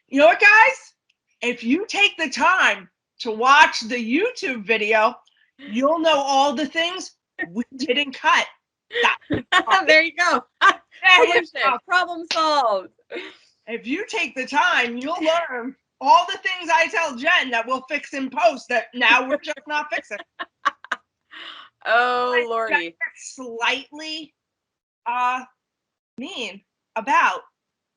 You know what, guys? If you take the time to watch the YouTube video, you'll know all the things we didn't cut. There you go. There you Solution. go. Problem solved. If you take the time, you'll learn all the things I tell Jen that we'll fix in post that now we're just not fixing. Oh, Lordy. Slightly mean about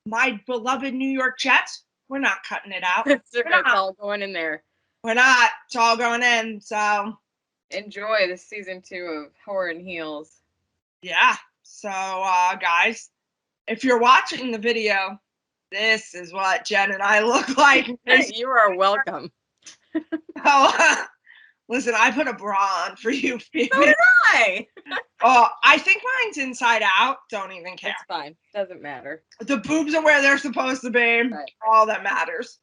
my beloved New York Jets. We're not cutting it out. It's all going in there. We're not. It's all going in. So enjoy the season 2 of Horror and Heels. Yeah. So, guys, if you're watching the video, this is what Jen and I look like. You are welcome. Oh, listen, I put a bra on for you, Phoebe. So did I. I think mine's inside out. Don't even care. It's fine. Doesn't matter. The boobs are where they're supposed to be. Right. All that matters.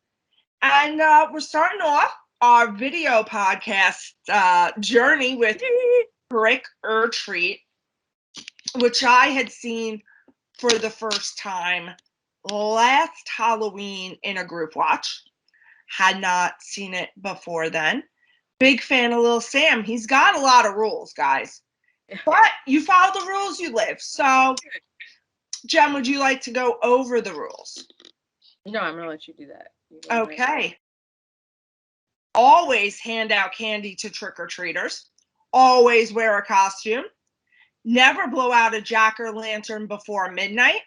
And we're starting off our video podcast journey with Trick or Treat, which I had seen for the first time last Halloween in a group watch. Had not seen it before then. Big fan of Lil Sam. He's got a lot of rules, guys. But you follow the rules, you live. So, Jen, would you like to go over the rules? No, I'm going to let you do that. Okay. Always hand out candy to trick-or-treaters. Always wear a costume. Never blow out a jack-o'-lantern before midnight.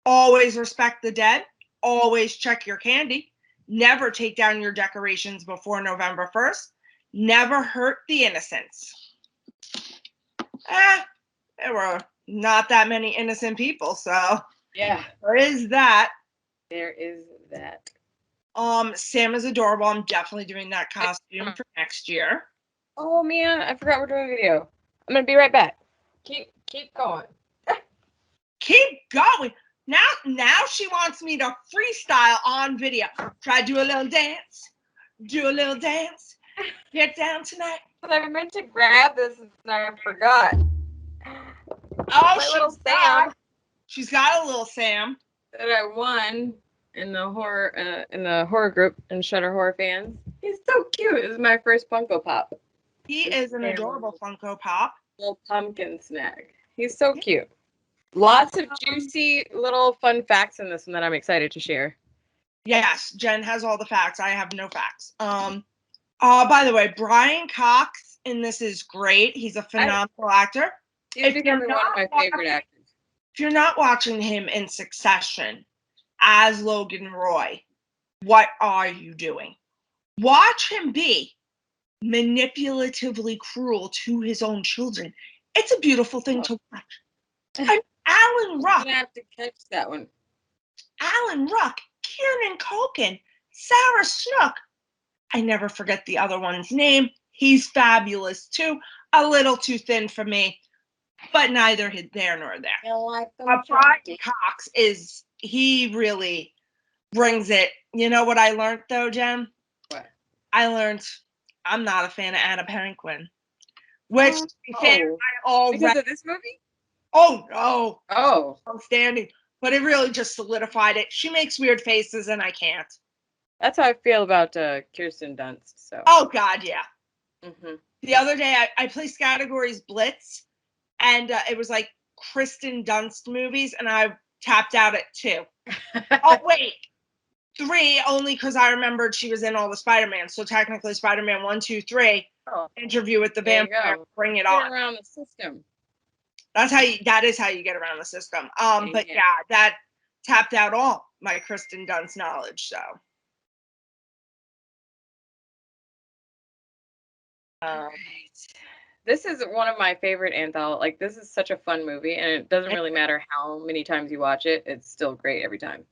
Always respect the dead. Always check your candy. Never take down your decorations before November 1st. Never hurt the innocents. There were not that many innocent people, so yeah, there is that. There is that. Sam is adorable. I'm definitely doing that costume for next year. Oh man, I forgot we're doing a video. I'm gonna be right back. Keep going. Keep going. Now she wants me to freestyle on video. Try to do a little dance. Do a little dance. Get down tonight. But I meant to grab this and I forgot. Oh, my little Sam. She's got a little Sam that I won in the horror group and Shutter Horror fans. He's so cute. This is my first Funko Pop. He is an adorable Funko Pop. Little pumpkin snag. He's so cute. Lots of juicy little fun facts in this one that I'm excited to share. Yes, Jen has all the facts. I have no facts. By the way, Brian Cox in this is great. He's a phenomenal actor. He's becoming one of my favorite actors. If you're not watching him in Succession as Logan Roy, what are you doing? Watch him be manipulatively cruel to his own children. It's a beautiful thing to watch. And Alan Ruck. I'm gonna have to catch that one. Alan Ruck, Kieran Culkin, Sarah Snook. I never forget the other one's name. He's fabulous too. A little too thin for me, but neither there nor there. Like Brian Cox he really brings it. You know what I learned though, Jen? What? I learned I'm not a fan of Anna Paquin. Which because of this movie? Oh no. Oh. Outstanding. But it really just solidified it. She makes weird faces and I can't. That's how I feel about Kirsten Dunst. So. Oh God, yeah. Mm-hmm. The other day I placed categories Blitz, and it was like Kristen Dunst movies, and I tapped out at 2. Oh wait, 3 only because I remembered she was in all the Spider-Man. So technically, Spider-Man 1, 2, 3. Oh. Interview with the Vampire. Bring it on. Around the system. That is how you get around the system. But yeah, that tapped out all my Kristen Dunst knowledge. So. Right. This is one of my favorite anthology. Like, this is such a fun movie, and it doesn't really matter how many times you watch it. It's still great every time.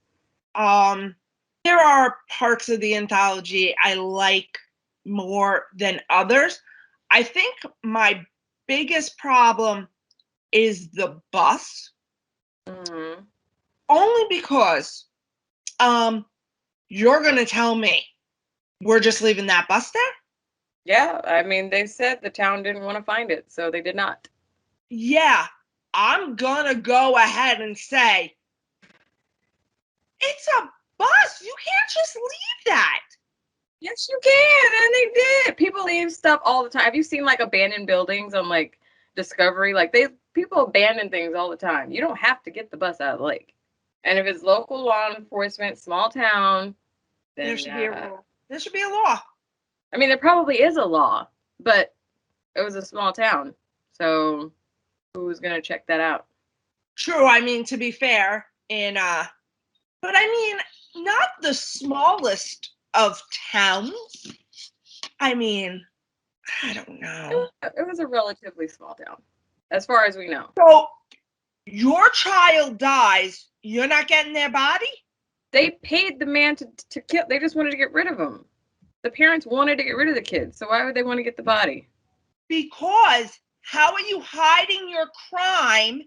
There are parts of the anthology I like more than others. I think my biggest problem is the bus. Mm-hmm. Only because you're going to tell me we're just leaving that bus there? Yeah, I mean, they said the town didn't want to find it, so they did not. Yeah, I'm going to go ahead and say it's a bus. You can't just leave that. Yes, you can, and they did. People leave stuff all the time. Have you seen like abandoned buildings on like Discovery? Like people abandon things all the time. You don't have to get the bus out of the lake. And if it's local law enforcement, small town, then There should be a rule. There should be a law. I mean, there probably is a law, but it was a small town, so who's gonna check that out? True. I mean, to be fair, but I mean, not the smallest of towns. I mean, I don't know. It was a relatively small town, as far as we know. So your child dies, you're not getting their body? They paid the man to kill. They just wanted to get rid of him. The parents wanted to get rid of the kids, so why would they want to get the body? Because how are you hiding your crime?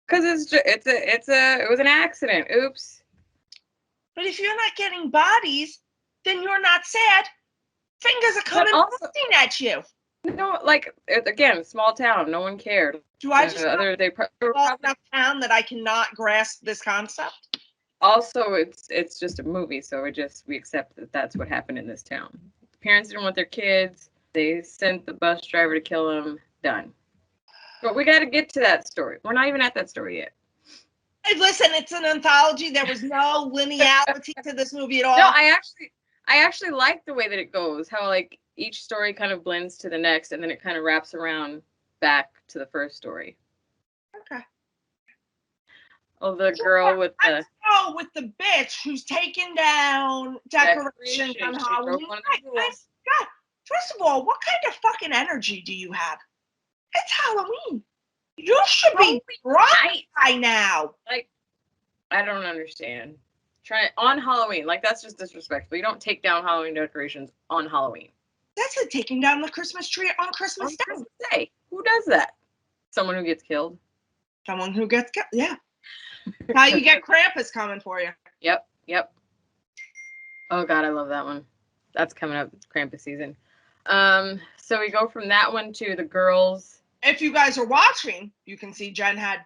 Because it was an accident. Oops. But if you're not getting bodies, then you're not sad. Fingers are coming looking at you. No, like again, small town, no one cared. Do I just small enough town that I cannot grasp this concept? Also, it's just a movie, so we accept that that's what happened in this town. The parents didn't want their kids. They sent the bus driver to kill them. Done. But we got to get to that story. We're not even at that story yet. Hey, listen, it's an anthology. There was no linearity to this movie at all. No, I actually like the way that it goes. How like each story kind of blends to the next, and then it kind of wraps around back to the first story. Okay. Oh, the girl with the bitch who's taking down decorations on Halloween. God, first of all, what kind of fucking energy do you have? It's Halloween. You should be drunk by now. Like, I don't understand. On Halloween, like that's just disrespectful. You don't take down Halloween decorations on Halloween. That's like taking down the Christmas tree on Christmas Day. Who does that? Someone who gets killed. Someone who gets killed. Yeah. Now you get Krampus coming for you. Yep. Oh God, I love that one. That's coming up, Krampus season. So we go from that one to the girls. If you guys are watching, you can see Jen had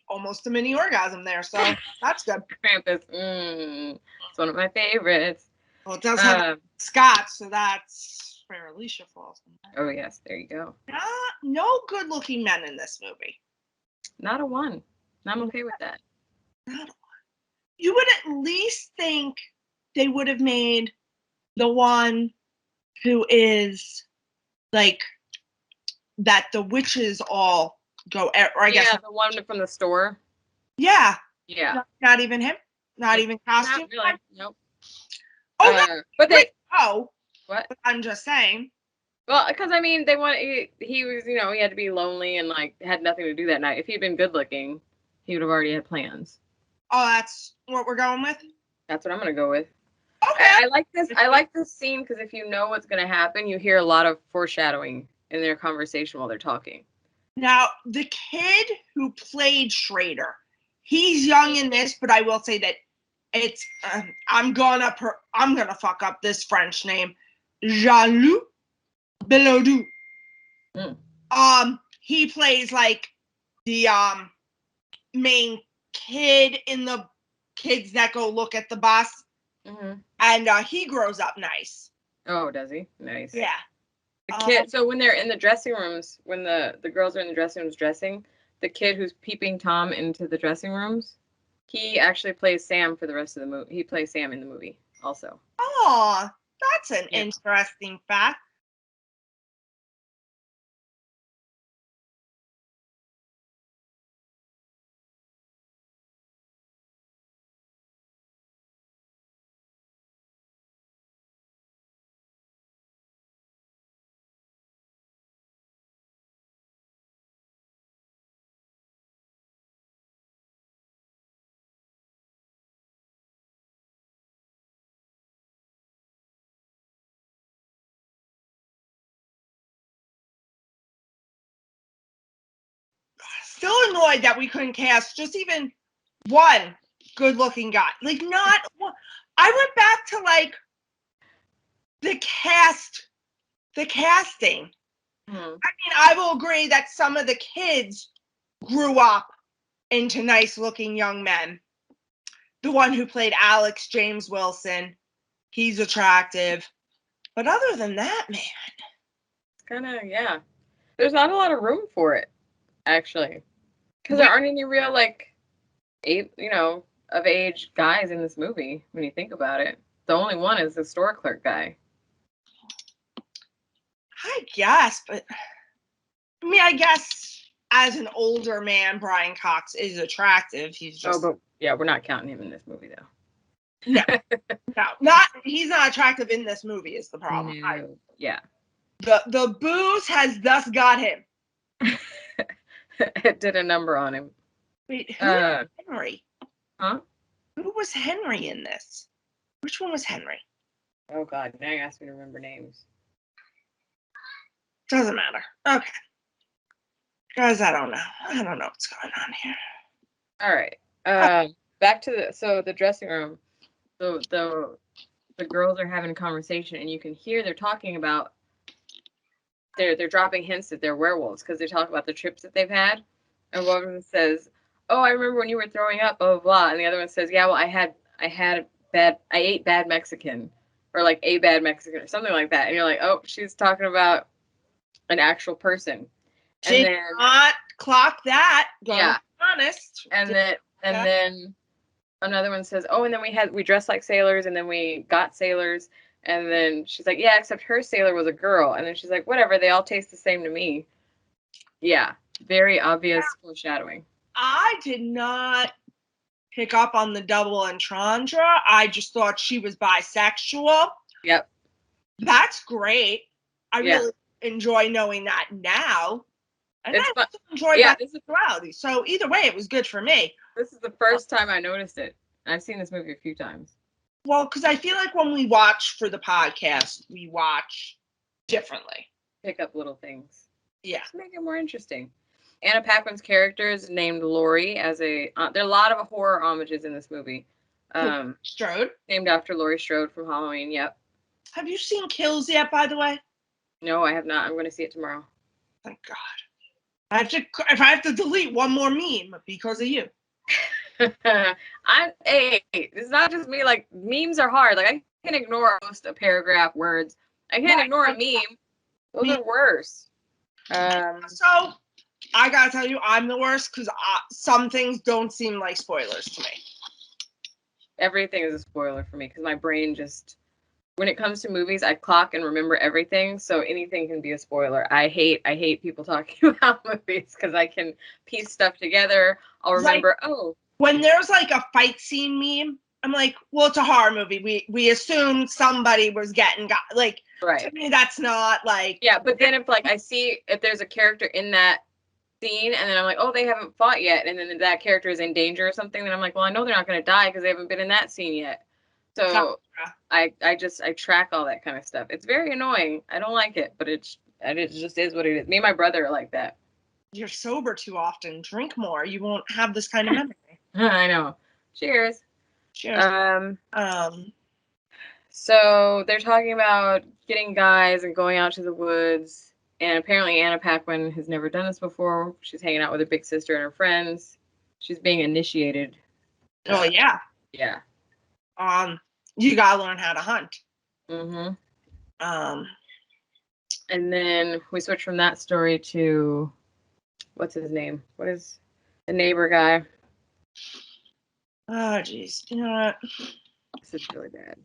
almost a mini orgasm there, so that's good. Krampus, it's one of my favorites. Well, it does have Scott, so that's where Alicia falls. Oh yes, there you go. No good-looking men in this movie. Not a one. I'm okay with that. Not a one. You would at least think they would have made the one who is like that the witches all go, or I guess the one from the store. Yeah. Not even him. Not even costume. Not really. Nope. Oh, but they. What? I'm just saying. Well, because I mean, they want he was, he had to be lonely and like had nothing to do that night. If he'd been good looking, he would have already had plans. Oh, that's what we're going with? That's what I'm gonna go with. Okay. I like this. I like this scene because if you know what's gonna happen, you hear a lot of foreshadowing in their conversation while they're talking. Now, the kid who played Schrader, he's young in this, but I will say that it's I'm gonna fuck up this French name, Jean-Luc Belodou. He plays like the main kid in the Kids That Go Look at the Bus, and he grows up nice. Oh, does he? Nice. Yeah. The kid. So when they're in the dressing rooms, when the girls are in the dressing rooms dressing, the kid who's peeping Tom into the dressing rooms, he actually plays Sam for the rest of the movie. He plays Sam in the movie also. Oh, that's an interesting fact. Still annoyed that we couldn't cast just even one good-looking guy. Like, not one. I went back to like the casting. I mean, I will agree that some of the kids grew up into nice-looking young men, the one who played Alex, James Wilson. He's attractive. But other than that, man. It's kind of, yeah. There's not a lot of room for it, actually. Because there aren't any real, like, of age guys in this movie, when you think about it. The only one is the store clerk guy. I guess, but I mean, I guess as an older man, Brian Cox is attractive. He's just. Oh, but yeah, we're not counting him in this movie, though. No, he's not attractive in this movie is the problem. No. Yeah. The booze has thus got him. It did a number on him. Wait, who was Henry? Huh? Who was Henry in this? Which one was Henry? Oh, God. Now you asked me to remember names. Doesn't matter. Okay. Guys, I don't know. I don't know what's going on here. All right. Back to the dressing room. The girls are having a conversation, and you can hear they're talking about they're dropping hints that they're werewolves because they talk about the trips that they've had. And one of them says, "Oh, I remember when you were throwing up, blah blah blah," and the other one says, "Yeah, well, I ate bad Mexican, or like a bad Mexican, or something like that." And you're like, "Oh, she's talking about an actual person." Did not clock that. Yeah. Honest. And then another one says, "Oh, and then we dressed like sailors, and then we got sailors." And then she's like, "Yeah, except her sailor was a girl." And then she's like, "Whatever, they all taste the same to me." Yeah, very obvious foreshadowing. I did not pick up on the double entendre. I just thought she was bisexual. Yep. That's great. I really enjoy knowing that now. And I still enjoy that sexuality. So either way, it was good for me. This is the first time I noticed it. I've seen this movie a few times. Well, because I feel like when we watch for the podcast, we watch differently. Pick up little things. Yeah. Just make it more interesting. Anna Paquin's character is named Laurie there are a lot of horror homages in this movie. Strode. Named after Laurie Strode from Halloween, yep. Have you seen Kills yet, by the way? No, I have not. I'm going to see it tomorrow. Thank God. If I have to delete one more meme because of you. It's not just me. Like, memes are hard. Like, I can ignore most a paragraph words. I can't ignore a meme. Those are worse. So I gotta tell you, I'm the worst because some things don't seem like spoilers to me. Everything is a spoiler for me because my brain just, when it comes to movies, I clock and remember everything. So anything can be a spoiler. I hate people talking about movies because I can piece stuff together. I'll remember, when there's like a fight scene meme, I'm like, well, it's a horror movie. We assume somebody was getting got. Like, right. To me, that's not like. Yeah, but then if there's a character in that scene, and then I'm like, oh, they haven't fought yet, and then that character is in danger or something, then I'm like, well, I know they're not going to die because they haven't been in that scene yet. So I track all that kind of stuff. It's very annoying. I don't like it, but it just is what it is. Me and my brother are like that. You're sober too often. Drink more. You won't have this kind of memory. I know. Cheers. Cheers. So they're talking about getting guys and going out to the woods, and apparently Anna Paquin has never done this before. She's hanging out with her big sister and her friends. She's being initiated. Oh yeah. Yeah. You gotta learn how to hunt. Mm-hmm. And then we switch from that story to, what's his name? What is the neighbor guy? Oh, jeez. You know what? This is really bad.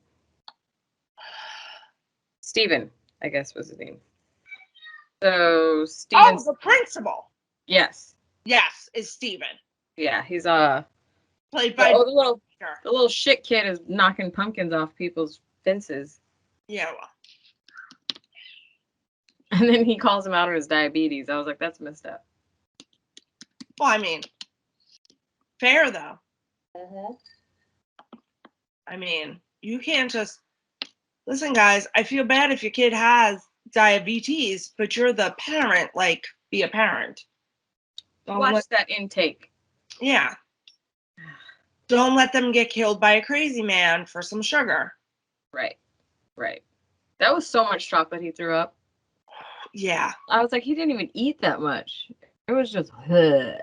Steven, I guess, was his name. So, Steven. Oh, the principal. Yes. Yes, is Steven. Yeah, he's played by the little shit kid is knocking pumpkins off people's fences. Yeah, well. And then he calls him out on his diabetes. I was like, that's messed up. Well, I mean, fair though. Mm-hmm. I mean, you can't just listen, guys. I feel bad if your kid has diabetes, but you're the parent. Like, be a parent. Watch that intake. Yeah. Don't let them get killed by a crazy man for some sugar. Right. That was so much chocolate he threw up. Yeah. I was like, he didn't even eat that much. It was just, ugh.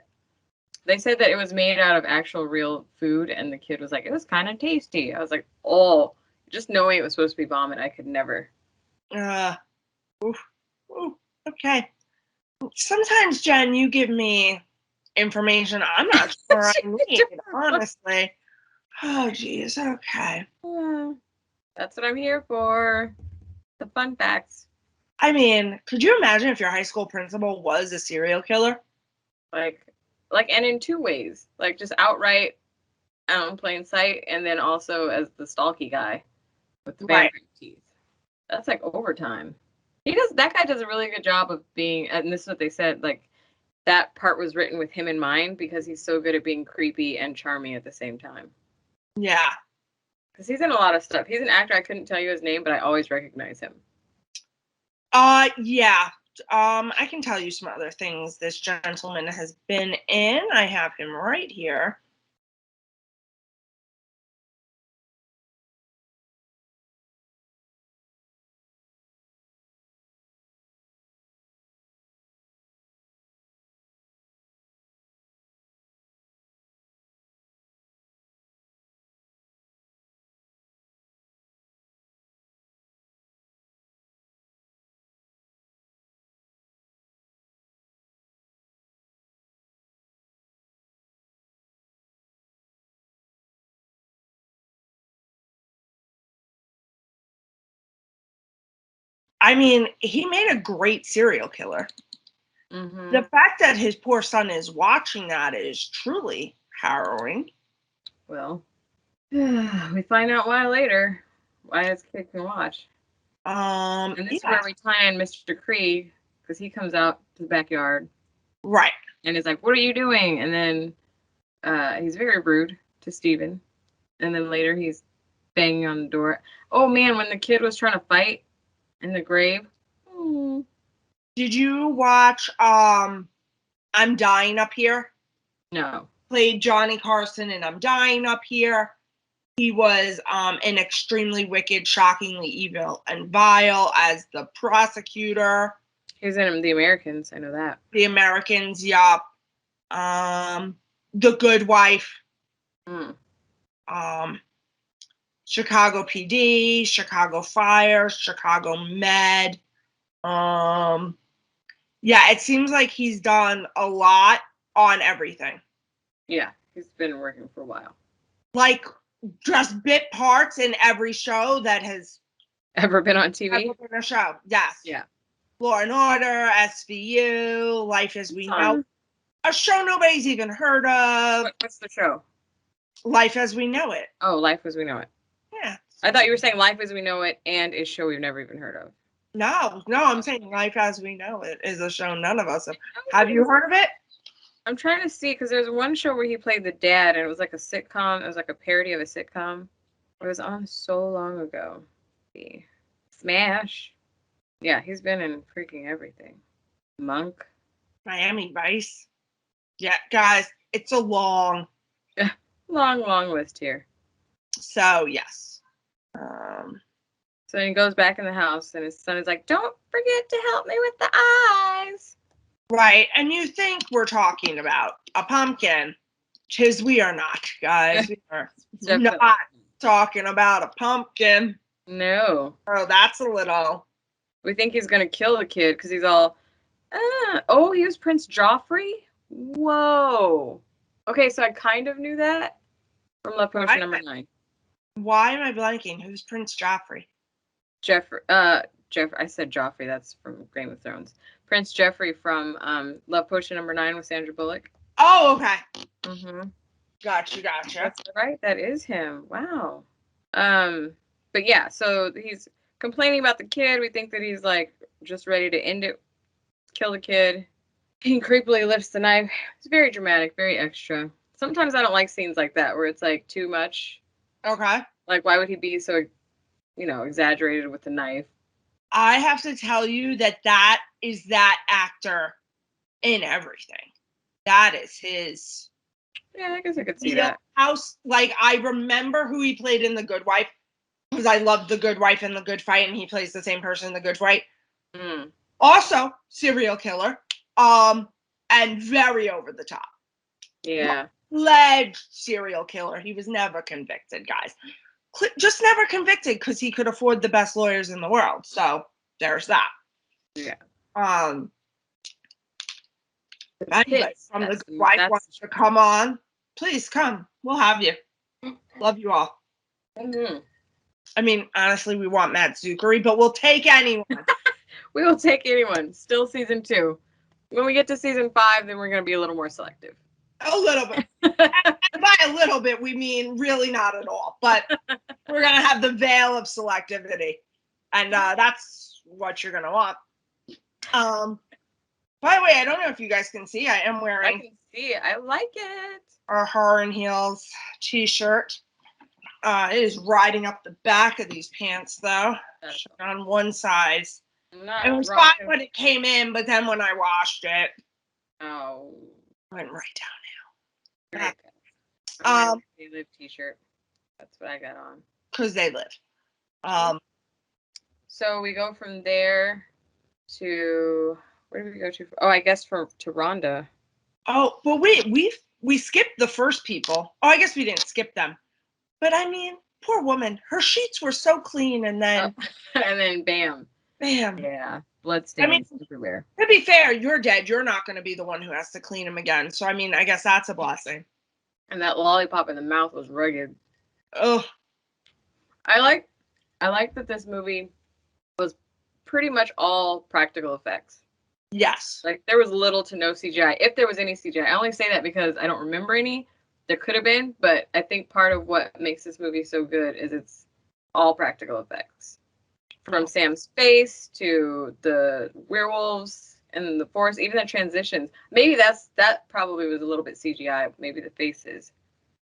They said that it was made out of actual real food, and the kid was like, it was kind of tasty. I was like, oh, just knowing it was supposed to be vomit, I could never. Oof, oof, okay. Sometimes, Jen, you give me information I'm not sure I need, honestly. Oh, geez. Okay. Yeah, that's what I'm here for. The fun facts. I mean, could you imagine if your high school principal was a serial killer? Like, and in two ways, like just outright out in plain sight, and then also as the stalky guy with the vampire teeth. That's like overtime. That guy does a really good job of being, and this is what they said, like that part was written with him in mind because he's so good at being creepy and charming at the same time. Yeah. Because he's in a lot of stuff. He's an actor. I couldn't tell you his name, but I always recognize him. Yeah. I can tell you some other things this gentleman has been in. I have him right here. I mean, he made a great serial killer. Mm-hmm. The fact that his poor son is watching that is truly harrowing. Well, we find out why later. Why his kid can watch. And this is where we tie in Mr. Krieg, because he comes out to the backyard. Right. And is like, what are you doing? And then he's very rude to Steven. And then later he's banging on the door. Oh man, when the kid was trying to fight in the grave. Did you watch I'm Dying Up Here? No. Played Johnny Carson in I'm Dying Up Here. He was an extremely wicked, shockingly evil and vile as the prosecutor. He was in The Americans, I know that. The Americans, yup. The Good Wife. Chicago PD, Chicago Fire, Chicago Med. Yeah, it seems like he's done a lot on everything. Yeah, he's been working for a while. Like, just bit parts in every show that has ever been on TV. Ever been a show, yes. Yeah. Law and Order, SVU, Life as We Know. A show nobody's even heard of. What's the show? Life as We Know It. Oh, Life as We Know It. Yeah. I thought you were saying Life as We Know It and a show we've never even heard of. No, I'm saying Life as We Know It is a show none of us have. Have you heard of it? I'm trying to see, because there's one show where he played the dad, and it was like a sitcom. It was like a parody of a sitcom. It was on so long ago. Smash. Yeah, he's been in freaking everything. Monk. Miami Vice. Yeah, guys, it's a long list here. So, yes. So he goes back in the house, and his son is like, don't forget to help me with the eyes. Right, and you think we're talking about a pumpkin. Tis we are not, guys. We are not talking about a pumpkin. No. Oh, that's a little. We think he's going to kill the kid because he's all, oh, he was Prince Joffrey? Whoa. Okay, so I kind of knew that from Love Potion number 9. Why am I blanking? Who's Prince Joffrey? Jeffrey. I said Joffrey. That's from Game of Thrones. Prince Jeffrey from Love Potion number 9 with Sandra Bullock. Oh, okay. Mm-hmm. Gotcha. That's right. That is him. Wow. But yeah, so he's complaining about the kid. We think that he's like just ready to end it, kill the kid. He creepily lifts the knife. It's very dramatic, very extra. Sometimes I don't like scenes like that where it's like too much. Okay. Like, why would he be so, exaggerated with the knife? I have to tell you that is that actor in everything. That is his. Yeah, I guess I could see that. House, like, I remember who he played in The Good Wife because I love The Good Wife and The Good Fight, and he plays the same person in The Good Fight. Also, serial killer, and very over the top. Yeah. Alleged serial killer. He was never convicted, guys. Just never convicted because he could afford the best lawyers in the world. So there's that. Yeah. Anybody from the wife wants to come on, please come. We'll have you. Love you all. Mm-hmm. I mean, honestly, we want Matt Zuckery, but we'll take anyone. We will take anyone. Still season 2. When we get to season 5, then we're going to be a little more selective. A little bit. And by a little bit, we mean really not at all. But we're going to have the veil of selectivity. And that's what you're going to want. By the way, I don't know if you guys can see. I am wearing... I can see it. I like it. Our Horror and Heels t-shirt. It is riding up the back of these pants, though. On one size. It was fine when it came in, but then when I washed it, went right down now. They Live t-shirt. That's what I got on. Because they live. So we go from there to... Where did we go to? Oh, I guess to Rhonda. Oh, but we skipped the first people. Oh, I guess we didn't skip them. But I mean, poor woman. Her sheets were so clean, and then... and then bam. Bam. Yeah. Bloodstains everywhere. To be fair, you're dead. You're not going to be the one who has to clean them again. So, I mean, I guess that's a blessing. And that lollipop in the mouth was rugged. Oh. I like that this movie was pretty much all practical effects. Yes. Like, there was little to no CGI. If there was any CGI. I only say that because I don't remember any. There could have been, but I think part of what makes this movie so good is it's all practical effects. From Sam's face to the werewolves and the forest, even the transitions. Maybe that probably was a little bit CGI. Maybe the faces.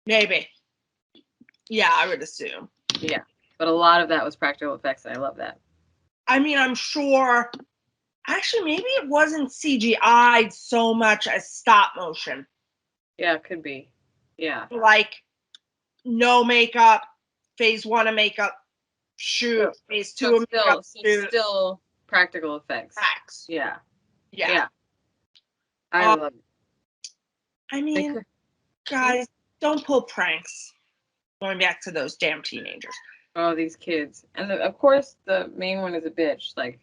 Maybe. Yeah, I would assume. Yeah, but a lot of that was practical effects, and I love that. I mean, I'm sure... Actually, maybe it wasn't CGI so much as stop motion. Yeah, it could be. Yeah. Like, no makeup, phase 1 of makeup, shoot, phase 2 of makeup, shoot. Still practical effects. Facts. Yeah. Yeah. I love it. I mean, guys, don't pull pranks. Going back to those damn teenagers. Oh, these kids. And of course, the main one is a bitch. Like,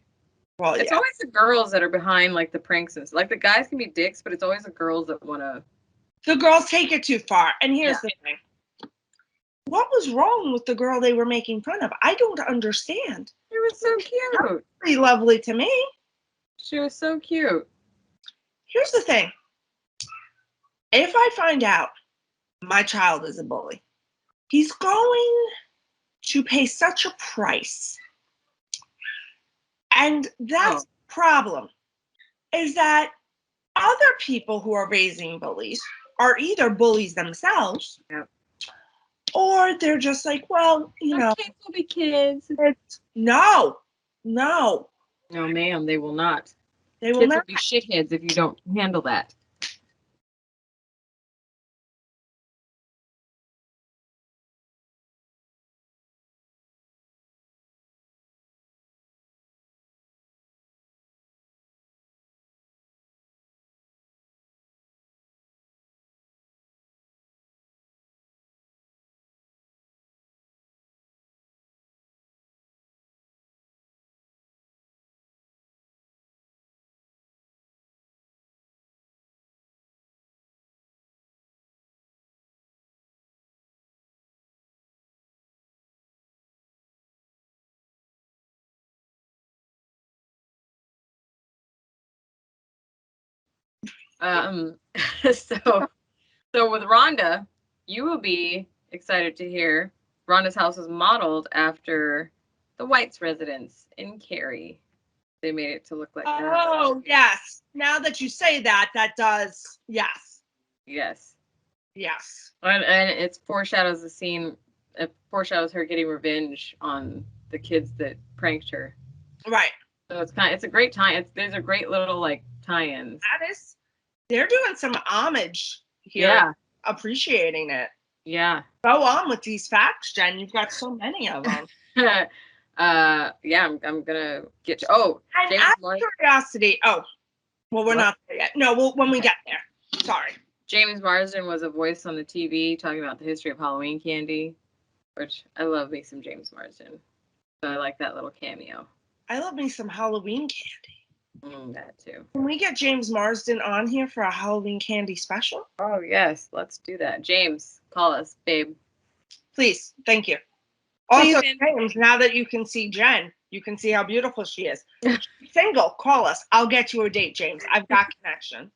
well, it's always the girls that are behind, like, the pranks. And like, the guys can be dicks, but it's always the girls that want to... The girls take it too far. And here's the thing. What was wrong with the girl they were making fun of? I don't understand. She was so cute. Pretty lovely to me. She was so cute. Here's the thing. If I find out my child is a bully, he's going to pay such a price. And that's the problem, is that other people who are raising bullies are either bullies themselves, or they're just like, well, you know. Kids will be kids. No, ma'am, they will not. They will kids not will be shitheads if you don't handle that. So with Rhonda, you will be excited to hear Rhonda's house is modeled after the White's residence in Cary. They made it to look like that. Oh, yes. Now that you say that, that does, yes. Yes. Yes. And it foreshadows the scene, it foreshadows her getting revenge on the kids that pranked her. Right. So it's a great tie. There's a great little, like, tie-ins. They're doing some homage here. Yeah. Appreciating it. Yeah. Go on with these facts, Jen. You've got so many of them. I'm gonna get to. Oh, and out of curiosity. Oh, well, we're not there yet. No, when we get there. Sorry. James Marsden was a voice on the TV talking about the history of Halloween candy, which I love me some James Marsden. So I like that little cameo. I love me some Halloween candy. That too. Can we get James Marsden on here for a Halloween candy special? Oh, yes. Let's do that. James, call us, babe. Please. Thank you. Also, Please. James, now that you can see Jen, you can see how beautiful she is. Single, call us. I'll get you a date, James. I've got connection.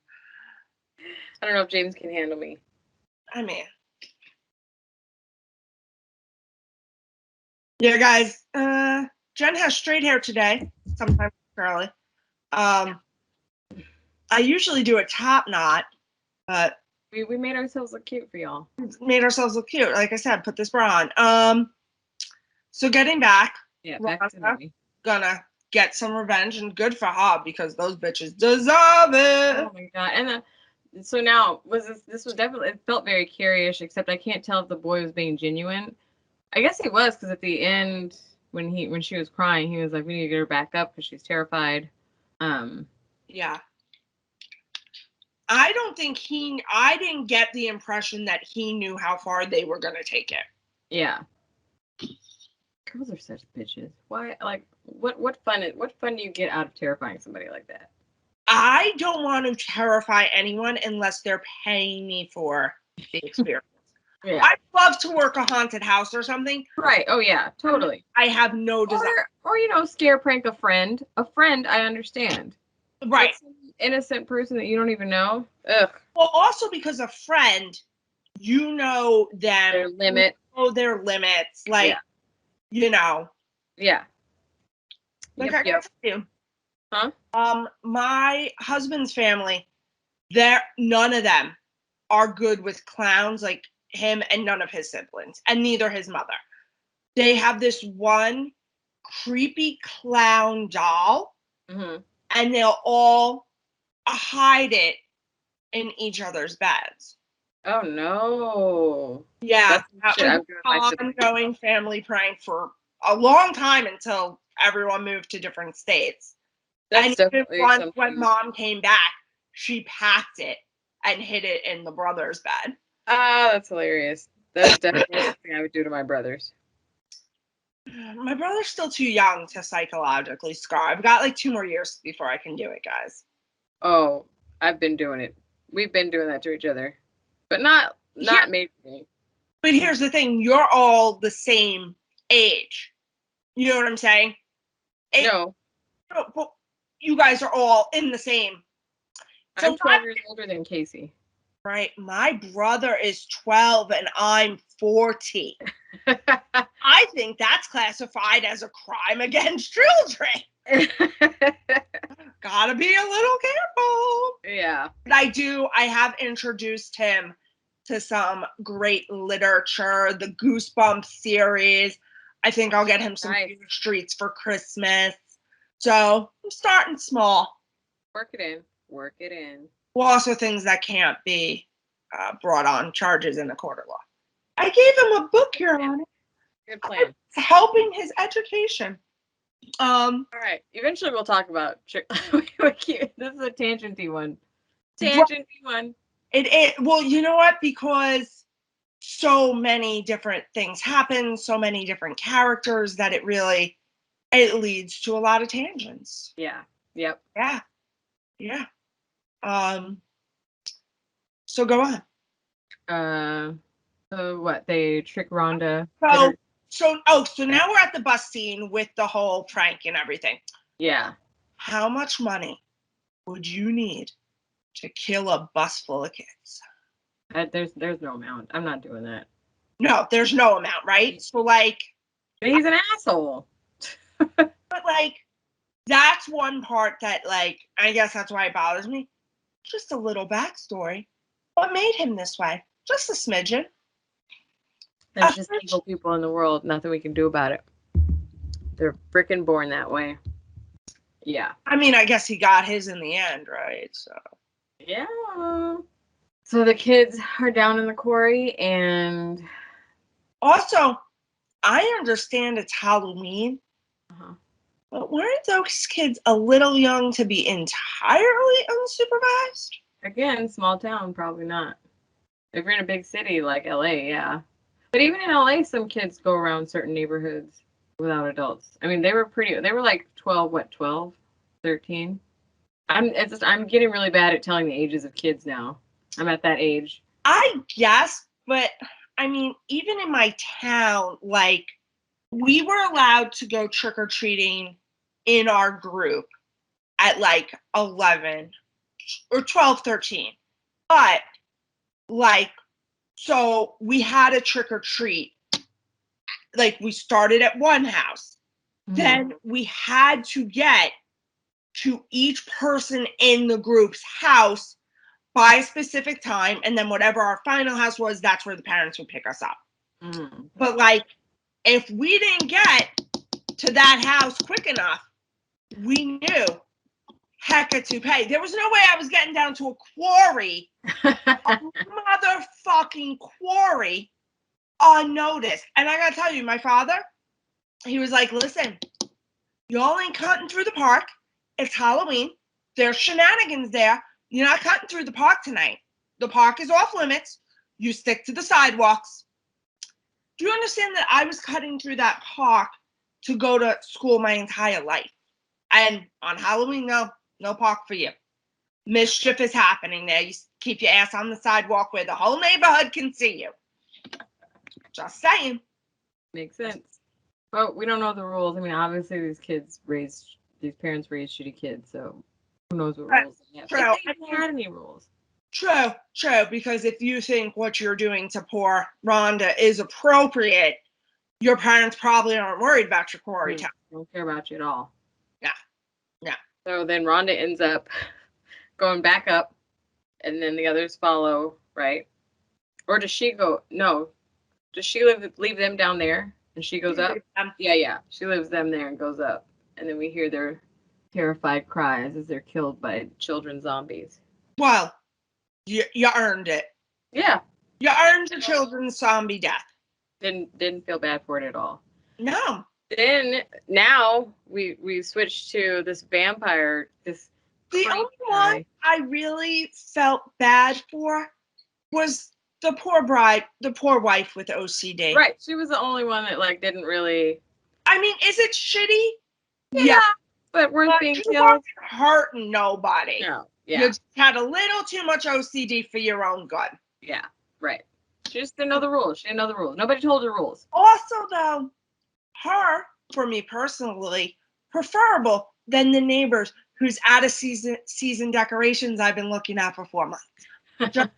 I don't know if James can handle me. I mean. Yeah, guys. Jen has straight hair today. Sometimes curly. I usually do a top knot, but we made ourselves look cute for y'all. Made ourselves look cute. Like I said, put this bra on. So getting back. Yeah, back to me. Gonna get some revenge, and good for her because those bitches deserve it. Oh my god! And so now this was definitely, it felt very curious. Except I can't tell if the boy was being genuine. I guess he was, because at the end when she was crying, he was like, "We need to get her back up because she's terrified." Yeah. I don't think I didn't get the impression that he knew how far they were gonna take it. Yeah. Girls are such bitches. Why? Like, what fun do you get out of terrifying somebody like that? I don't want to terrify anyone unless they're paying me for the experience. Yeah. I'd love to work a haunted house or something. Right. Oh yeah, totally. I have no desire. Or scare prank a friend. A friend, I understand. Right. But some innocent person that you don't even know. Ugh. Well, also because a friend, you know them. Their limit. You know their limits. Like, Yeah. Yeah. Like I gotta tell you. Huh? My husband's family, none of them are good with clowns, like him and none of his siblings, and neither his mother. They have this one creepy clown doll, and they'll all hide it in each other's beds. Oh no. Yeah, that was an ongoing family prank for a long time until everyone moved to different states. That's and even when mom came back, she packed it and hid it in the brother's bed. Ah, that's hilarious. That's definitely something I would do to my brothers. My brother's still too young to psychologically scar. I've got like 2 more years before I can do it, guys. Oh, I've been doing it. We've been doing that to each other, but not majorly. But here's the thing: you're all the same age. You know what I'm saying? No. But you guys are all in the same. I'm 12 years older than Casey. Right. My brother is 12 and I'm 40. I think that's classified as a crime against children. Gotta be a little careful. Yeah. But I have introduced him to some great literature, the Goosebumps series. I think I'll get him some Streets for Christmas. So I'm starting small. Work it in. Well, also things that can't be brought on charges in a court of law. I gave him a book, Your Honor. Good plan. Helping his education. All right. Eventually we'll talk about this is a tangenty one. Well, you know what? Because so many different things happen, so many different characters that it leads to a lot of tangents. Yeah. Yep. Yeah. So go on. So what? They trick Rhonda. So now we're at the bus scene with the whole prank and everything. Yeah. How much money would you need to kill a bus full of kids? There's no amount. I'm not doing that. No, there's no amount, right? So like, he's an asshole. But like, that's one part that like, I guess that's why it bothers me. Just a little backstory. What made him this way? Just a smidgen. There's just evil people in the world. Nothing we can do about it. They're freaking born that way. Yeah. I mean, I guess he got his in the end, right? So. Yeah. So the kids are down in the quarry, and also, I understand it's Halloween, but weren't those kids a little young to be entirely unsupervised? Again, small town, probably not. If you're in a big city like LA, yeah. But even in LA, some kids go around certain neighborhoods without adults. I mean, they were like 12, what, 12, 13? I'm getting really bad at telling the ages of kids now. I'm at that age. I guess, but I mean, even in my town, like, we were allowed to go trick or treating in our group at like 11 or 12, 13. But like, so we had a trick or treat. Like, we started at one house. Then we had to get to each person in the group's house by a specific time. And then whatever our final house was, that's where the parents would pick us up. But like, if we didn't get to that house quick enough, we knew hecka to pay. There was no way I was getting down to a quarry, a motherfucking quarry, unnoticed. And I gotta tell you, my father, he was like, listen, y'all ain't cutting through the park. It's Halloween. There's shenanigans there. You're not cutting through the park tonight. The park is off limits. You stick to the sidewalks. Do you understand that I was cutting through that park to go to school my entire life? And on Halloween, no park for you. Mischief is happening there. You keep your ass on the sidewalk where the whole neighborhood can see you. Just saying. Makes sense. But we don't know the rules. I mean, obviously these parents raised shitty kids, so who knows what rules they have. True. If they had any rules. True, because if you think what you're doing to poor Rhonda is appropriate, your parents probably aren't worried about your quarry time. Don't care about you at all. Yeah. So then Rhonda ends up going back up, and then the others follow, right? Or does she go? No. Does she leave them down there and she goes up? Yeah. She leaves them there and goes up. And then we hear their terrified cries as they're killed by children zombies. Well, you earned it. Yeah. You earned your children's zombie death. Didn't feel bad for it at all. No. Then now we switched to this vampire. The only one I really felt bad for was the poor wife with OCD. Right. She was the only one that like didn't really. I mean, is it shitty? Yeah. But we're being you killed. weren't hurting nobody. No. Yeah. You just had a little too much OCD for your own good. Yeah. Right. She just didn't know the rules. Nobody told her rules. Also, though, her, for me personally, preferable than the neighbors whose out of season decorations I've been looking at for 4 months. Just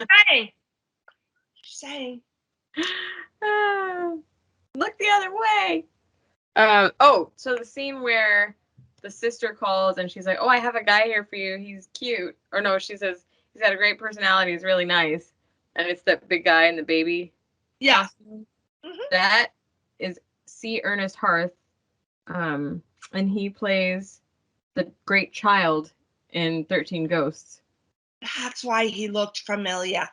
saying. Look the other way. So the scene where the sister calls and she's like, "Oh, I have a guy here for you. He's cute." Or no, she says he's got a great personality. He's really nice. And it's that big guy and the baby. Yeah. Mm-hmm. That is C. Ernest Harth. And he plays the great child in 13 Ghosts. That's why he looked familiar.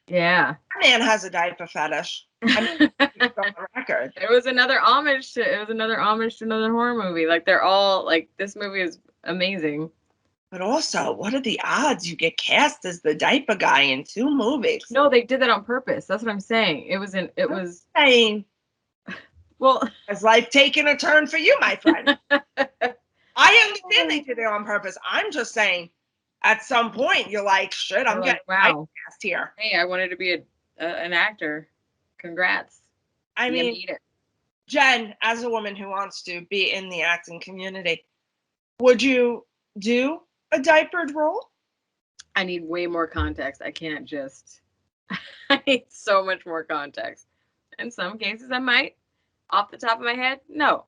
Yeah. That man has a diaper fetish. I mean, it's on the record. It was another homage to another horror movie. Like they're all like, this movie is amazing. But also, what are the odds you get cast as the diaper guy in 2 movies? No, they did that on purpose. That's what I'm saying. Saying, well, has life taken a turn for you, my friend? I understand they did it on purpose. I'm just saying, at some point, you're like, shit, I'm getting cast here. Hey, I wanted to be an actor. Congrats. I mean, Jen, as a woman who wants to be in the acting community, would you do a diapered role? I need way more context. I can't just. I need so much more context. In some cases, I might. Off the top of my head, no.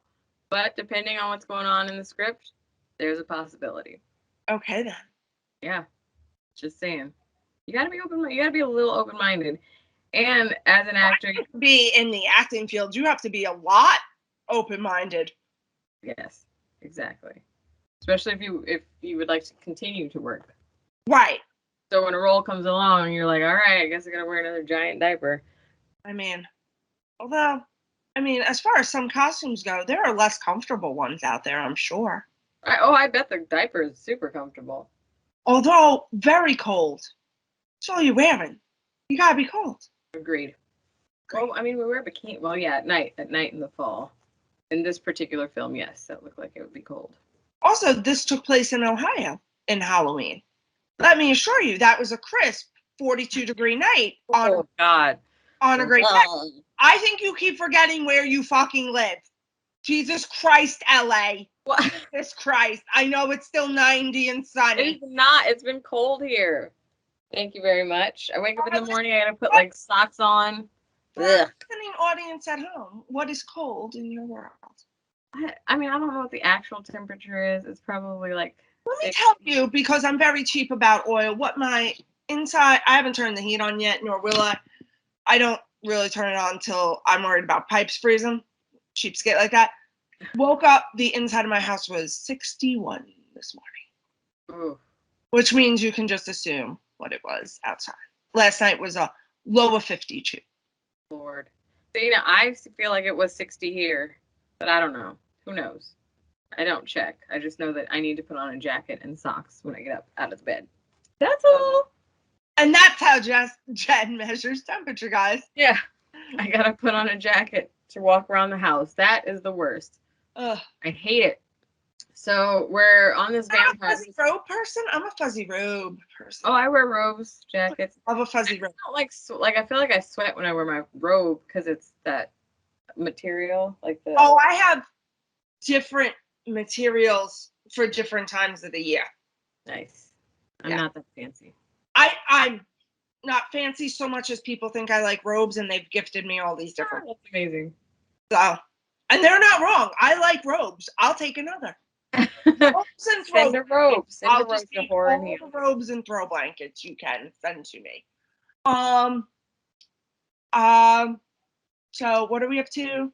But depending on what's going on in the script, there's a possibility. Okay, then. Yeah. Just saying. You gotta be open. You gotta be a little open-minded. And as an actor, to be in the acting field, you have to be a lot open-minded. Yes, exactly. Especially if you would like to continue to work. Right. So when a role comes along, you're like, all right, I guess I gotta wear another giant diaper. I mean, as far as some costumes go, there are less comfortable ones out there, I'm sure. I bet the diaper is super comfortable. Although very cold. That's all you're wearing. You gotta be cold. Agreed. Well, I mean, we wear bikini. Well, yeah, at night in the fall. In this particular film, yes, that looked like it would be cold. Also, this took place in Ohio in Halloween. Let me assure you, that was a crisp 42-degree night Oh God! On a great day. I think you keep forgetting where you fucking live. Jesus Christ, LA. What? Jesus Christ. I know it's still 90 and sunny. It's not. It's been cold here. Thank you very much. I wake up in the morning. I gotta put like socks on. Ugh. Listening audience at home, what is cold in your world? I mean, I don't know what the actual temperature is. It's probably like. Let me tell you, because I'm very cheap about oil, what my inside, I haven't turned the heat on yet, nor will I. I don't really turn it on until I'm worried about pipes freezing. Cheapskate like that. Woke up, the inside of my house was 61 this morning. Ooh. Which means you can just assume what it was outside. Last night was a low of 52. Lord. So, you know, I feel like it was 60 here, but I don't know. Who knows? I don't check. I just know that I need to put on a jacket and socks when I get up out of the bed. That's all. And that's how Jen measures temperature, guys. Yeah. I gotta put on a jacket to walk around the house. That is the worst. Ugh. I hate it. So we're on this vampire. I'm a fuzzy robe person. I'm a fuzzy robe person. Oh, I wear robes, jackets. I love a fuzzy robe. It's not like I feel like I sweat when I wear my robe because it's that material, like the. Oh, I have different materials for different times of the year. Nice. I'm not that fancy. I'm not fancy so much as people think I like robes, and they've gifted me all these different. That's amazing. So, and they're not wrong. I like robes. I'll take another. Robes and throw send a robe. Send I'll a robe just to take horror all the robes and throw blankets you can send to me. So what are we up to?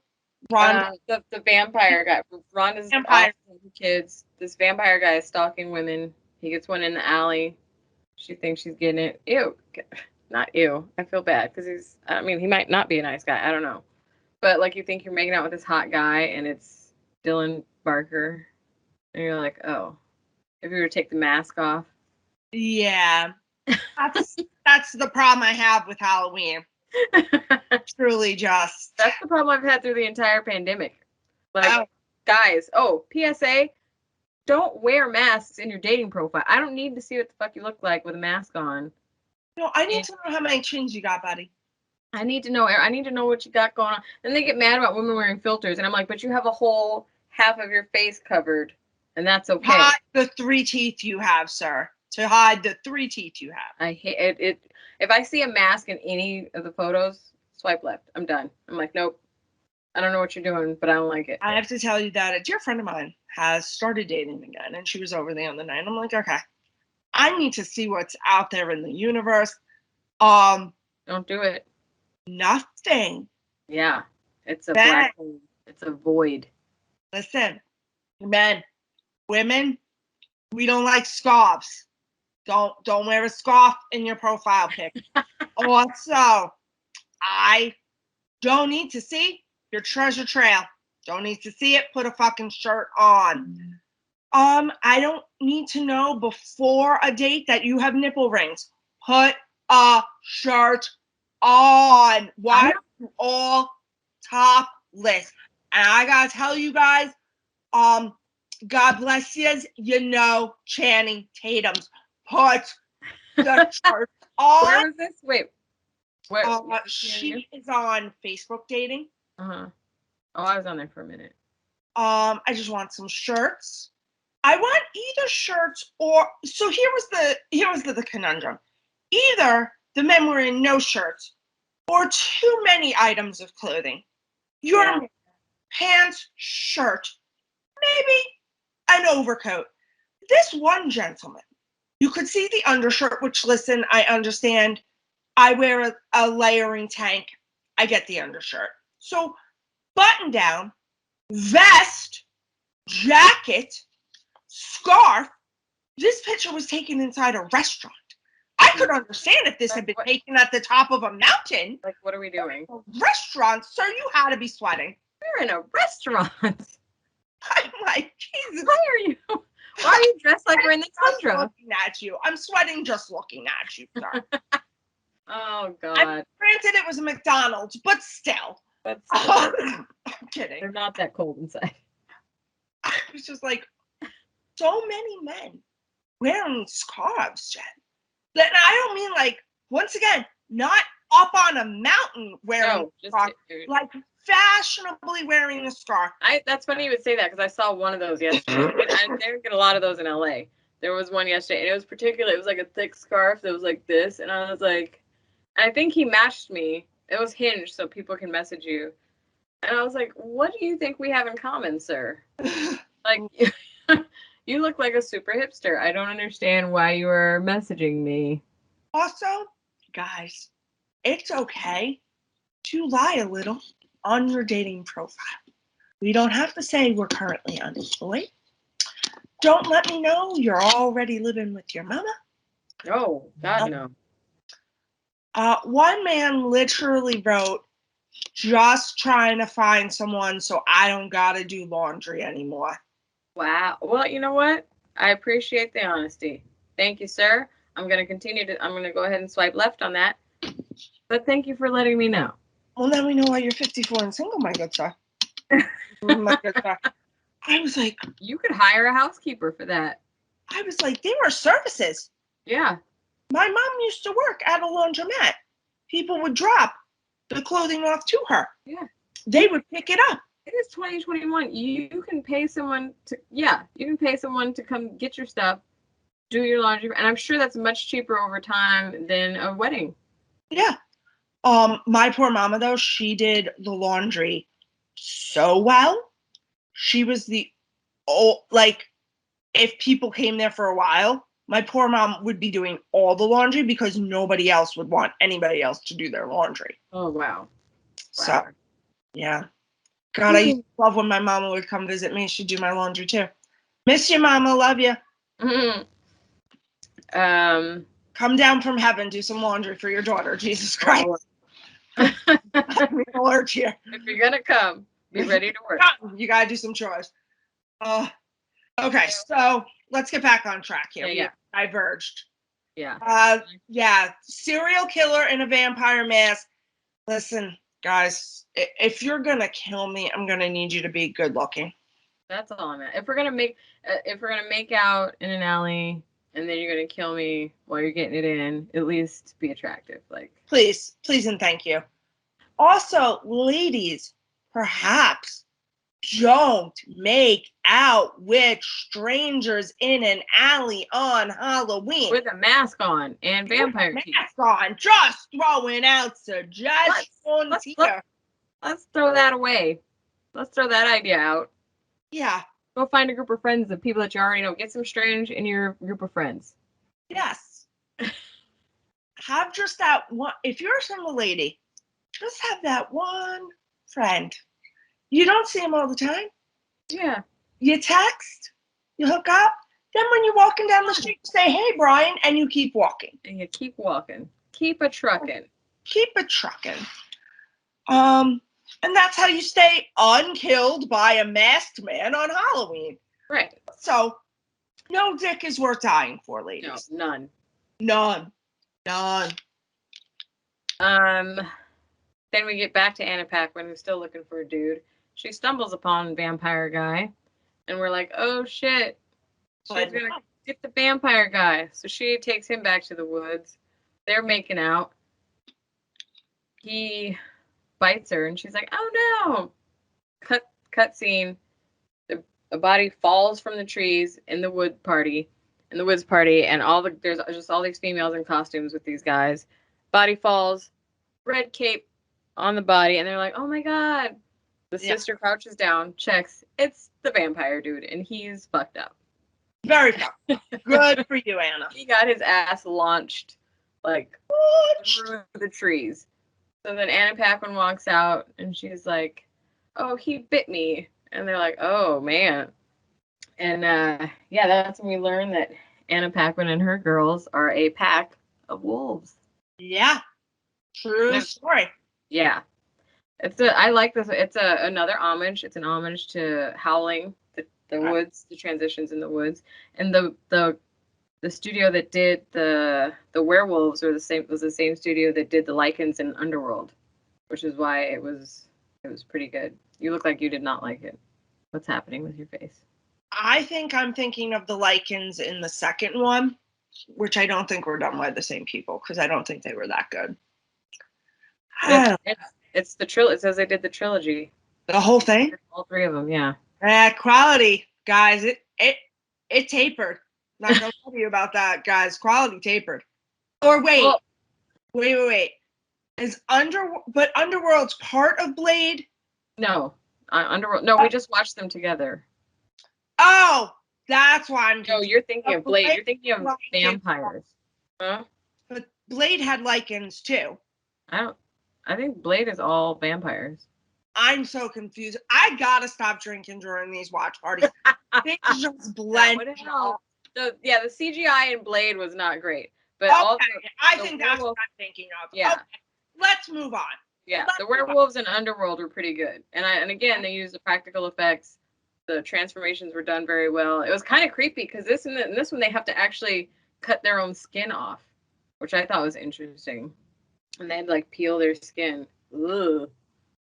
Ron, the vampire guy. Ron is vampire kids. This vampire guy is stalking women. He gets one in the alley. She thinks she's getting it. Ew. Not ew. I feel bad because he might not be a nice guy. I don't know. But like you think you're making out with this hot guy and it's Dylan Barker. And you're like, oh, if you were to take the mask off. Yeah. That's the problem I have with Halloween. Truly just. That's the problem I've had through the entire pandemic. Like, guys, PSA, don't wear masks in your dating profile. I don't need to see what the fuck you look like with a mask on. No, I need to know how many chins you got, buddy. I need to know what you got going on. And they get mad about women wearing filters. And I'm like, but you have a whole half of your face covered. And that's okay. Hide the 3 teeth you have, sir. To hide the 3 teeth you have. I hate it. If I see a mask in any of the photos, swipe left. I'm done. I'm like, nope. I don't know what you're doing, but I don't like it. I have to tell you that a dear friend of mine has started dating again, and she was over the other night. I'm like, okay, I need to see what's out there in the universe. Don't do it. Nothing. Yeah, it's a black hole. It's a void. Listen, men, women, we don't like scarves. Don't wear a scarf in your profile pic. Also, I don't need to see your treasure trail. Don't need to see it. Put a fucking shirt on. I don't need to know before a date that you have nipple rings. Put a shirt on. Why are you all topless? And I gotta tell you guys, God bless you. You know Channing Tatum's. Put the shirt on. Where is this? Wait. Where? She is on Facebook dating. Uh-huh. Oh, I was on there for a minute. I just want some shirts. I want either shirts or so here was the conundrum. Either the men were in no shirts or too many items of clothing. Your pants, shirt, maybe an overcoat. This one gentleman, you could see the undershirt, which, listen, I understand. I wear a layering tank. I get the undershirt. So button down, vest, jacket, scarf. This picture was taken inside a restaurant. I could understand if this had been taken at the top of a mountain. Like, what are we doing? A restaurant, sir, you had to be sweating. We're in a restaurant. I'm like, Jesus. Why are you dressed like we're in the tundra? Looking at you. I'm sweating just looking at you, sir. Oh I mean, God. granted, it was a McDonald's, but still. But I'm kidding. they're not that cold inside. I was just like, so many men wearing scarves, Jen. And I don't mean like, once again, not up on a mountain wearing No, a just scarf, like fashionably wearing a scarf. that's funny you would say that because I saw one of those yesterday. I didn't get a lot of those in LA. There was one yesterday, and it was particular. It was like a thick scarf that was like this, and I was like, I think he matched me. It was Hinge, so people can message you. And I was like, what do you think we have in common, sir? Like, you look like a super hipster. I don't understand why you are messaging me. Also, guys, it's okay to lie a little on your dating profile. We don't have to say we're currently unemployed. Don't let me know you're already living with your mama. Oh, God, no. One man literally wrote, just trying to find someone so I don't gotta do laundry anymore. Wow. Well, you know what? I appreciate the honesty. Thank you, sir. I'm going to go ahead and swipe left on that. But thank you for letting me know. Well, now we know why you're 54 and single, my good sir. My good sir. I was like, You could hire a housekeeper for that. There are services. Yeah. My mom used to work at a laundromat. People would drop the clothing off to her. Yeah. They would pick it up. It is 2021. You can pay someone to come get your stuff, do your laundry, and I'm sure that's much cheaper over time than a wedding. Yeah. My poor mama though, she did the laundry so well. She was if people came there for a while, my poor mom would be doing all the laundry because nobody else would want anybody else to do their laundry. Oh wow. So yeah. God, I used to love when my mama would come visit me. She'd do my laundry too. Miss you, mama. Love you. Come down from heaven, do some laundry for your daughter. Jesus Christ. I'm alert here. If you're gonna come, be ready to work. You gotta do some chores. Okay, so let's get back on track here. Yeah. We diverged. Yeah. Serial killer in a vampire mask. Listen, guys, if you're gonna kill me, I'm gonna need you to be good looking. That's all I'm at. If we're gonna make out in an alley and then you're gonna kill me while you're getting it in, at least be attractive. Like please and thank you. Also, ladies, perhaps don't make out with strangers in an alley on Halloween. With a mask on and vampire teeth. Mask on. Just throwing out suggestions here. Let's throw that away. Let's throw that idea out. Yeah. Go find a group of friends of people that you already know. Get some strange in your group of friends. Yes. Have just that one. If you're a single lady, just have that one friend. You don't see them all the time. Yeah. You text, you hook up. Then when you're walking down the street, you say, hey, Brian, and you keep walking. And you keep walking. Keep a trucking. Keep it trucking. And that's how you stay unkilled by a masked man on Halloween. Right. So, no dick is worth dying for, ladies. No, none. Then we get back to Anna Paquin, who's still looking for a dude. She stumbles upon vampire guy, and we're like, oh shit. She's gonna get the vampire guy. So she takes him back to the woods. They're making out. He bites her, and she's like, "Oh no!" Cut scene. The body falls from the trees in the woods party, and there's just all these females in costumes with these guys. Body falls, red cape on the body, and they're like, "Oh my god!" The sister crouches down, checks. It's the vampire dude, and he's fucked up. Very fucked up. Good for you, Anna. He got his ass launched through the trees. So then Anna Paquin walks out, and she's like, "Oh, he bit me." And they're like, "Oh, man." And, that's when we learn that Anna Paquin and her girls are a pack of wolves. Yeah. True story. Yeah. I like this. It's another homage. It's an homage to Howling, the woods, the transitions in the woods. And the the studio that did the werewolves was the same studio that did the lichens in Underworld, which is why it was pretty good. You look like you did not like it. What's happening with your face? I think I'm thinking of the lichens in the second one, which I don't think were done by the same people because I don't think they were that good. It's the trilogy. It says they did the trilogy. The whole thing? All three of them, yeah. Quality, guys. It tapered. Not gonna tell you about that, guys. Quality tapered. Or wait. Is Underworld's part of Blade? No, Underworld. No, we just watched them together. Oh, that's why I'm. No, you're thinking of Blade. You're thinking of vampires. Huh? But Blade had lichens too. I think Blade is all vampires. I'm so confused. I gotta stop drinking during these watch parties. They just blend. The CGI in Blade was not great, but okay, also I think that's what I'm thinking of. Yeah. Okay, let's move on. Yeah, the werewolves in Underworld were pretty good, and again they used the practical effects. The transformations were done very well. It was kind of creepy because this one they have to actually cut their own skin off, which I thought was interesting, and they had to like peel their skin. Ugh.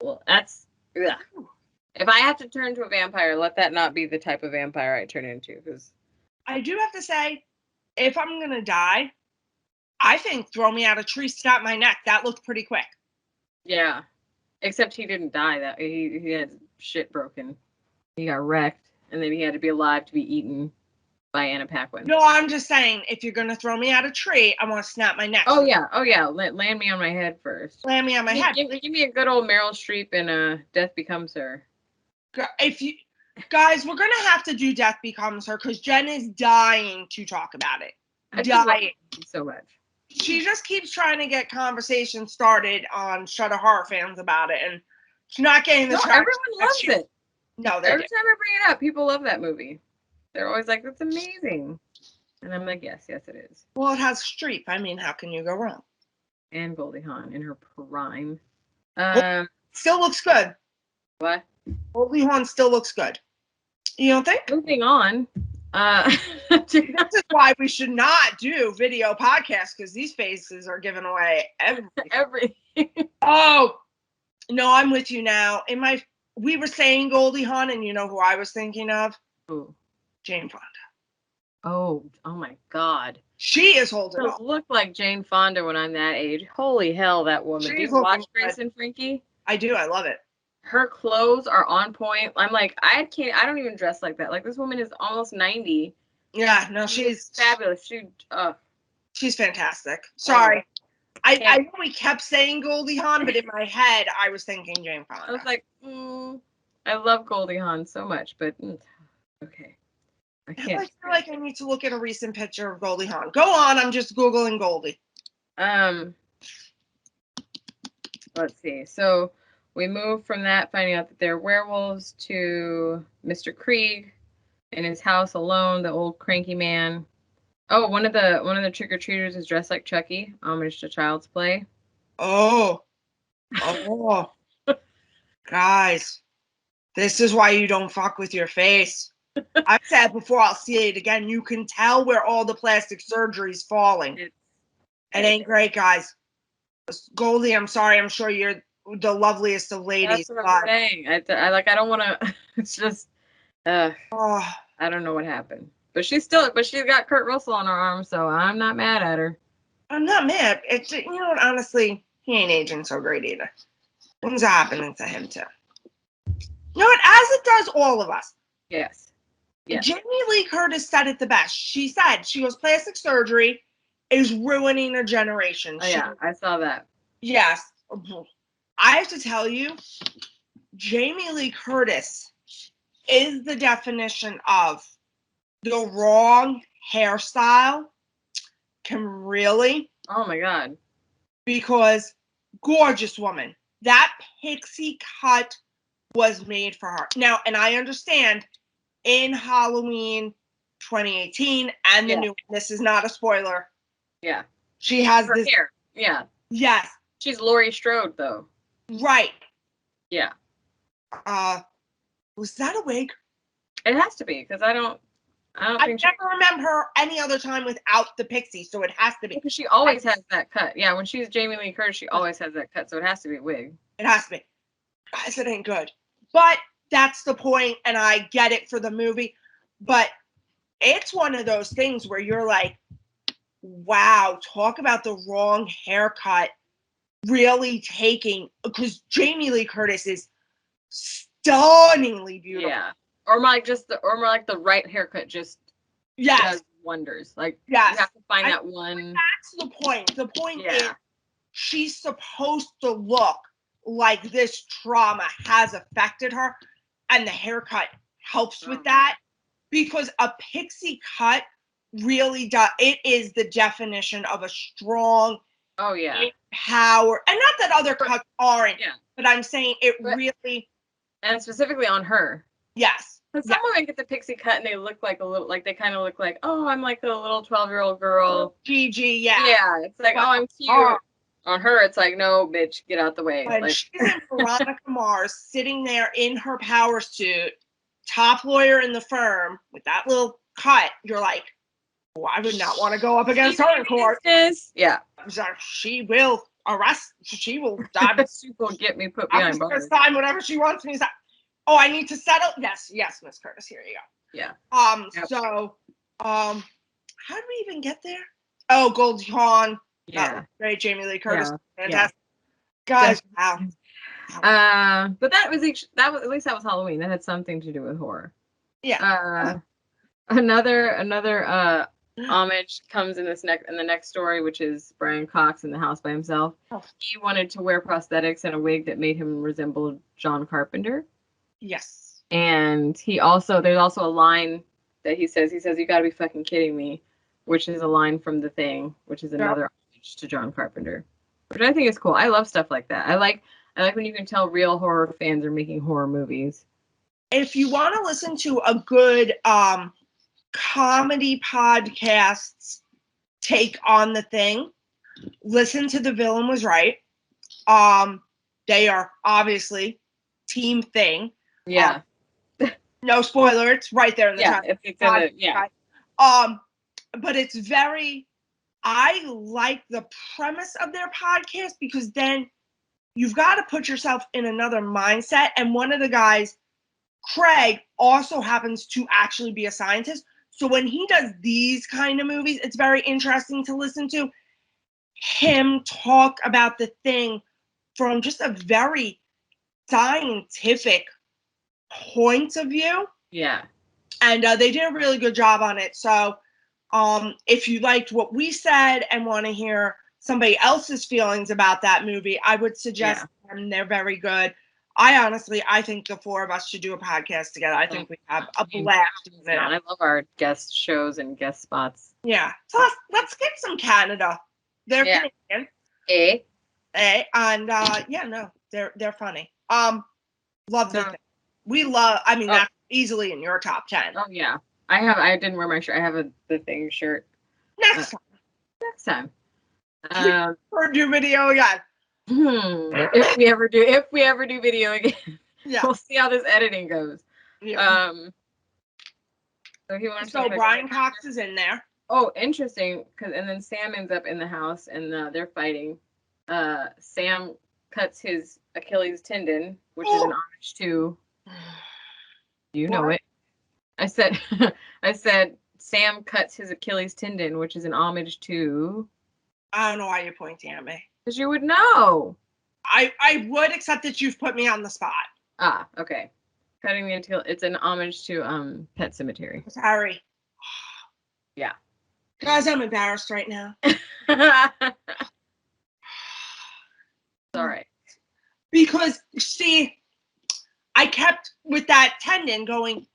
Well, that's ugh. If I have to turn to a vampire, let that not be the type of vampire I turn into. Because I do have to say, if I'm gonna die, I think throw me out a tree, snap my neck. That looked pretty quick. Yeah, except he didn't die. That he had shit broken. He got wrecked, and then he had to be alive to be eaten by Anna Paquin. No, I'm just saying, if you're gonna throw me out a tree, I want to snap my neck. Oh yeah. Land me on my head first. Land me on my head. Give me a good old Meryl Streep in Death Becomes Her. If you guys, we're gonna have to do Death Becomes Her because Jen is dying to talk about it. Dying so much. She just keeps trying to get conversation started on Shudder Horror fans about it, and she's not getting the traction. Everyone loves it. No, every time I bring it up, people love that movie. They're always like, "That's amazing," and I'm like, "Yes, it is." Well, it has Streep. I mean, how can you go wrong? And Goldie Hawn in her prime. Still looks good. What? Goldie Hawn still looks good. You don't think? Moving on. This is why we should not do video podcasts because these faces are giving away everything. Oh, no, I'm with you now. We were saying Goldie Hawn, and you know who I was thinking of? Who? Jane Fonda. Oh my God. She is holding up. Look like Jane Fonda when I'm that age. Holy hell, that woman. Do you watch Grace and Frankie? I do. I love it. Her clothes are on point. I'm like, I don't even dress like that. Like, this woman is almost 90. Yeah, no, she's fabulous. She's fantastic. Sorry. I know we kept saying Goldie Hawn, but in my head, I was thinking Jane Fonda. I was like, I love Goldie Hawn so much, but okay. I can't. I feel like I need to look at a recent picture of Goldie Hawn. Go on, I'm just Googling Goldie. Let's see. So we move from that, finding out that they're werewolves, to Mr. Krieg in his house alone, the old cranky man. Oh, one of the trick-or-treaters is dressed like Chucky, homage to Child's Play. Oh. Guys, this is why you don't fuck with your face. I've said before, I'll say it again. You can tell where all the plastic surgery's falling. It ain't great, guys. Goldie, I'm sorry. I'm sure you're the loveliest of ladies. That's what I'm saying. I don't want to. It's just. I don't know what happened. But she's got Kurt Russell on her arm, so I'm not mad at her. I'm not mad. It's, you know what, honestly, he ain't aging so great either. Things are happening to him too. You know what, as it does all of us. Yes. Jamie Lee Curtis said it the best. She said, she goes, plastic surgery is ruining a generation. Yeah, I saw that. Yes. I have to tell you, Jamie Lee Curtis is the definition of the wrong hairstyle can really. Oh my God. Because gorgeous woman. That pixie cut was made for her. Now, and I understand in Halloween 2018 and the new, this is not a spoiler. Yeah. She has her this hair. Yeah. Yes. She's Laurie Strode though. Right. Yeah. Was that a wig? It has to be because I don't. I never remember her any other time without the pixie, so it has to be. Because she always has that cut. Yeah, when she's Jamie Lee Curtis, she always has that cut, so it has to be a wig. It has to be. Guys, it ain't good. But that's the point, and I get it for the movie. But it's one of those things where you're like, wow, talk about the wrong haircut really taking, because Jamie Lee Curtis is stunningly beautiful. Yeah. Or more like the right haircut just does wonders. Like you have to find that one. That's the point. The point is she's supposed to look like this trauma has affected her, and the haircut helps with that, because a pixie cut really does. It is the definition of a strong power, and not that other cuts aren't, but I'm saying really, and specifically on her. Yes. Because some women get the pixie cut and they look like a little, like they kind of look like, oh, I'm like a little 12-year-old girl. Gigi, yeah. Yeah, it's like, oh, I'm cute. On her, it's like, no, bitch, get out the way. When like, she's in Veronica Mars, sitting there in her power suit, top lawyer in the firm, with that little cut, you're like, oh, I would not want to go up against her in court. Yeah. She will arrest, she will die. She will get me put behind bars. First time, whatever she wants me to say. Oh, I need to settle? Yes, Miss Curtis, here you go. Yeah. So, how did we even get there? Oh, Goldie Hawn. Yeah. Great, Jamie Lee Curtis. Yeah. Fantastic. Guys, wow. But that was at least that was Halloween. That had something to do with horror. Yeah. Another homage comes in the next story, which is Brian Cox in the house by himself. He wanted to wear prosthetics and a wig that made him resemble John Carpenter. Yes. And there's also a line that he says, you gotta be fucking kidding me, which is a line from The Thing, which is another homage to John Carpenter, which I think is cool. I love stuff like that. I like when you can tell real horror fans are making horror movies. If you want to listen to a good comedy podcast's take on The Thing, listen to The Villain Was Right. They are obviously Team Thing. Yeah. No spoiler, it's right there in the chat. But it's I like the premise of their podcast, because then you've got to put yourself in another mindset. And one of the guys, Craig, also happens to actually be a scientist. So when he does these kind of movies, it's very interesting to listen to him talk about The Thing from just a very scientific point of view. Yeah. And they did a really good job on it. So if you liked what we said and want to hear somebody else's feelings about that movie, I would suggest them. They're very good. I think the four of us should do a podcast together. I think we have a blast. I love our guest shows and guest spots. Yeah. So let's get some Canada. They're Canadian. And they're funny. Love The Thing. We love, that's easily in your top 10. Oh yeah. I didn't wear my shirt. I have The Thing shirt. Next time. Or do video again. If we ever do video again. Yeah. We'll see how this editing goes. Yeah. So Brian Cox is in there. Oh, interesting. And then Sam ends up in the house and they're fighting. Sam cuts his Achilles tendon, which is an homage to. You know it. I said Sam cuts his Achilles tendon, which is an homage to. I don't know why you're pointing at me. Because you would know. I would, except that you've put me on the spot. Ah, okay. Cutting the Achilles. It's an homage to Pet Sematary. Sorry. Yeah. Guys, I'm embarrassed right now. All right. Because, see, I kept with that tendon going,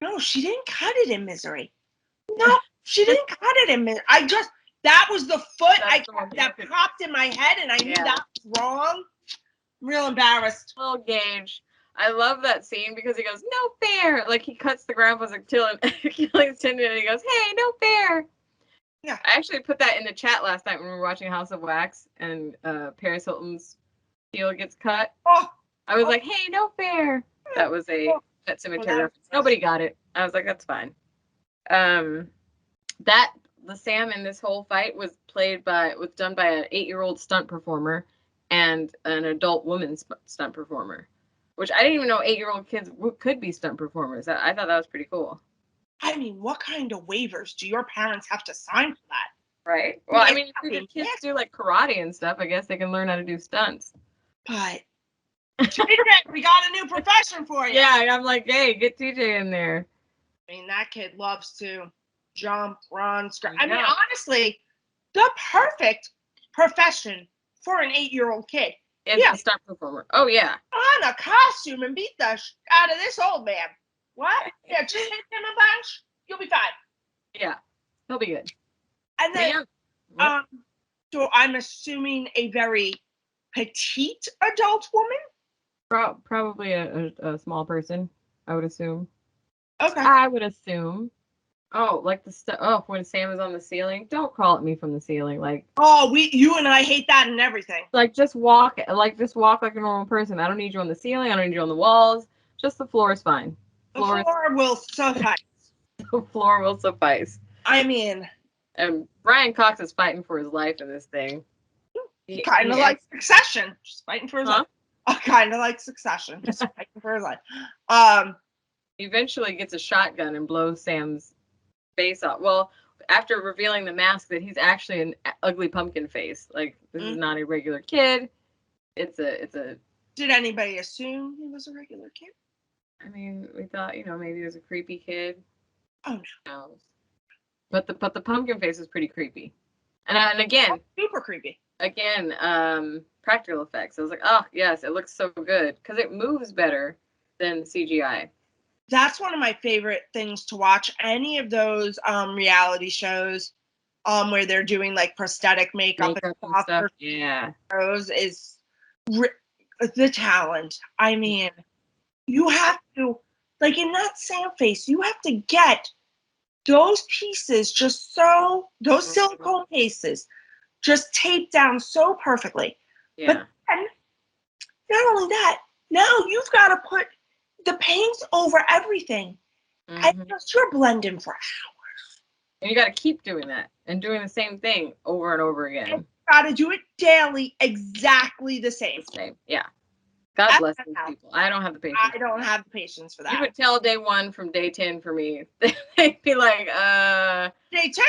no, she didn't cut it in Misery. No, she didn't cut it in Misery. That was the foot that popped in my head, and I knew that was wrong. I'm real embarrassed. Little Gage. I love that scene because he goes, no fair. Like, he cuts the grandpa's Achilles tendon, and he goes, hey, no fair. Yeah. I actually put that in the chat last night when we were watching House of Wax, and Paris Hilton's heel gets cut. I was like, hey, no fair. That was a Pet Sematary reference. Nobody got it. I was like, that's fine. That the Sam in this whole fight was done by an 8-year-old stunt performer and an adult woman stunt performer, which I didn't even know 8-year-old kids could be stunt performers. I thought that was pretty cool. I mean, what kind of waivers do your parents have to sign for that? Right. Well, I mean, if your kids do like karate and stuff, I guess they can learn how to do stunts. But TJ, we got a new profession for you. Yeah, and I'm like, hey, get TJ in there. I mean, that kid loves to jump, run, I mean, honestly, the perfect profession for an 8-year-old kid. Is a stunt performer. Oh, yeah. On a costume and beat the out of this old man. What? Yeah, just hit him a bunch. You'll be fine. Yeah, he'll be good. And then, so I'm assuming a very petite adult woman? Probably a small person, I would assume. Okay. I would assume. Oh, like when Sam is on the ceiling. Don't crawl at me from the ceiling. Like, you and I hate that and everything. Like, just walk like a normal person. I don't need you on the ceiling. I don't need you on the walls. Just the floor is fine. The floor will suffice. The floor will suffice. I mean, and Brian Cox is fighting for his life in this thing. Kind of like Succession, just fighting for his life. Kind of like Succession, just fighting for his life. He eventually gets a shotgun and blows Sam's face off. Well, after revealing the mask that he's actually an ugly pumpkin face. Like, this is not a regular kid. It's a. Did anybody assume he was a regular kid? I mean, we thought, maybe he was a creepy kid. Oh no. But the pumpkin face was pretty creepy. And again, super creepy. Again, practical effects. I was like, oh yes, it looks so good because it moves better than CGI. That's one of my favorite things to watch. Any of those reality shows where they're doing like prosthetic makeup and stuff. Yeah. Shows is the talent. I mean, you have to, like in that Sam face, you have to get those pieces those silicone pieces just taped down so perfectly. Yeah. But then, not only that, now you've got to put the paint over everything. And you're blending for hours. And you got to keep doing that and doing the same thing over and over again. You got to do it daily, exactly the same. Yeah. God bless these people. I don't have the patience. I don't have the patience for that. You would tell day 1 from day 10 for me. They'd be like, Day 2.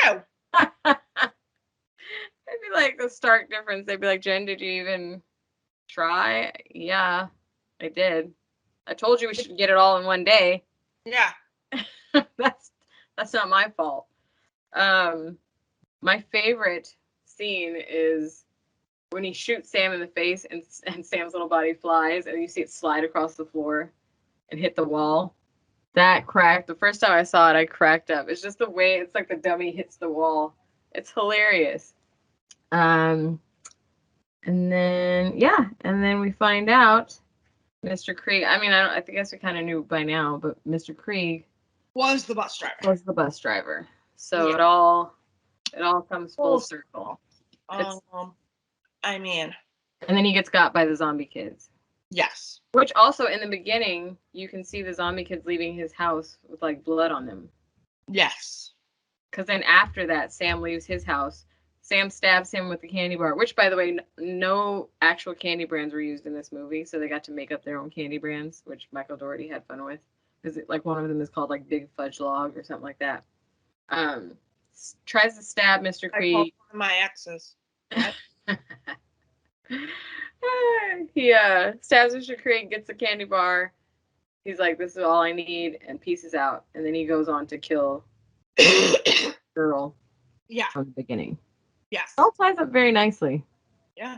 It'd be like the stark difference. They'd be like, Jen, did you even try? Yeah, I did. I told you we should get it all in one day. Yeah. That's not my fault. My favorite scene is when he shoots Sam in the face and Sam's little body flies and you see it slide across the floor and hit the wall. That cracked. The first time I saw it, I cracked up. It's just the way it's like the dummy hits the wall. It's hilarious. And then we find out Mr. Krieg. I mean, I guess we kind of knew by now, but Mr. Krieg was the bus driver. So yeah. It all comes full circle. I mean, and then he gets got by the zombie kids. Yes. Which also in the beginning, you can see the zombie kids leaving his house with like blood on them. Yes. Because then after that, Sam leaves his house. Sam stabs him with the candy bar, which, by the way, no actual candy brands were used in this movie, so they got to make up their own candy brands, which Michael Dougherty had fun with. Because like one of them is called like Big Fudge Log or something like that. Tries to stab Mr. Krieg. One of my exes. He stabs Mr. Krieg, gets the candy bar. He's like, this is all I need, and pieces out. And then he goes on to kill the girl. Yeah. From the beginning. Yes. It all ties up very nicely. Yeah.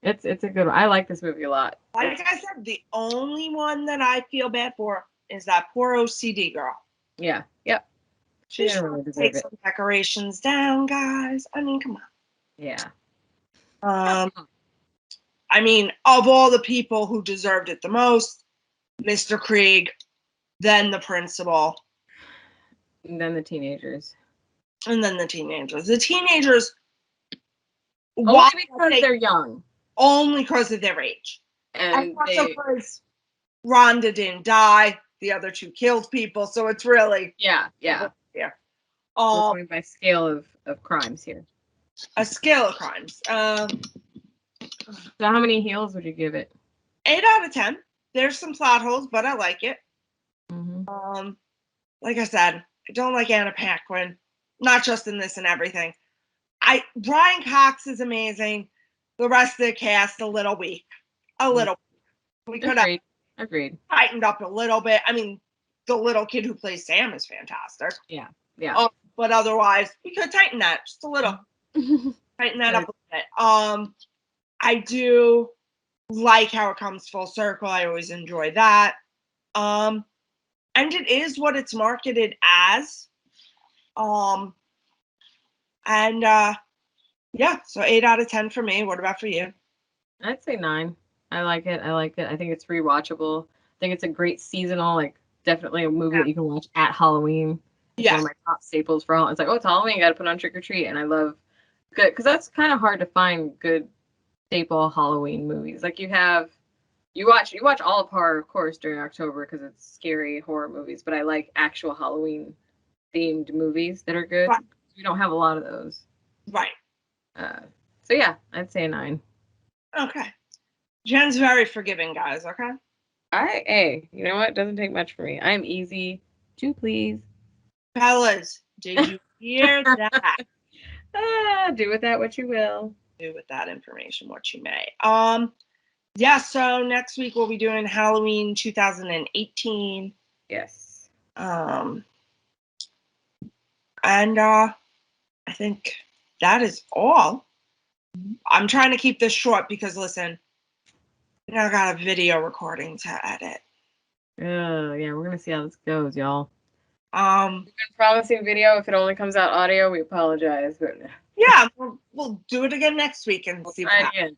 It's a good one. I like this movie a lot. Like I said, the only one that I feel bad for is that poor OCD girl. Yeah. Yep. She didn't really deserve it. Take some decorations down, guys. I mean, come on. Yeah. I mean, of all the people who deserved it the most, Mr. Krieg, then the principal. And then the teenagers. The teenagers. Only because they're young. Only because of their age. And also because Rhonda didn't die. The other two killed people. So it's really. Yeah. Yeah. We're Um, going by scale of crimes here. a scale of crimes. So how many heels would you give it? 8 out of 10. There's some plot holes, but I like it. Mm-hmm. Like I said, I don't like Anna Paquin, not just in this and everything. Brian Cox is amazing. The rest of the cast a little weak. A little. We could have Agreed. tightened up a little bit. I mean, the little kid who plays Sam is fantastic. Yeah. But otherwise, we could tighten that just a little. Tighten that up a bit. I do like how it comes full circle. I always enjoy that. And it is what it's marketed as. Yeah, so 8 out of 10 for me. What about for you? I'd say 9. I like it. I think it's rewatchable. I think it's a great seasonal, like definitely a movie that you can watch at Halloween. It's one of my top staples for Halloween. It's like, oh, it's Halloween, you got to put on Trick or Treat, and I love good because that's kind of hard to find good staple Halloween movies. Like you watch all of horror, of course, during October because it's scary horror movies. But I like actual Halloween themed movies that are good. Right. We don't have a lot of those. Right. So yeah, I'd say a 9. Okay. Jen's very forgiving, guys. Okay. Hey, you know what? It doesn't take much for me. I am easy to please. Fellas, did you hear that? Do with that what you will. Do with that information what you may. Yeah, so next week we'll be doing Halloween 2018. Yes. And I think that is all. I'm trying to keep this short because listen, I got a video recording to edit. Yeah, we're gonna see how this goes, y'all. We've been promising video. If it only comes out audio, we apologize. But yeah, we'll do it again next week and see what happens.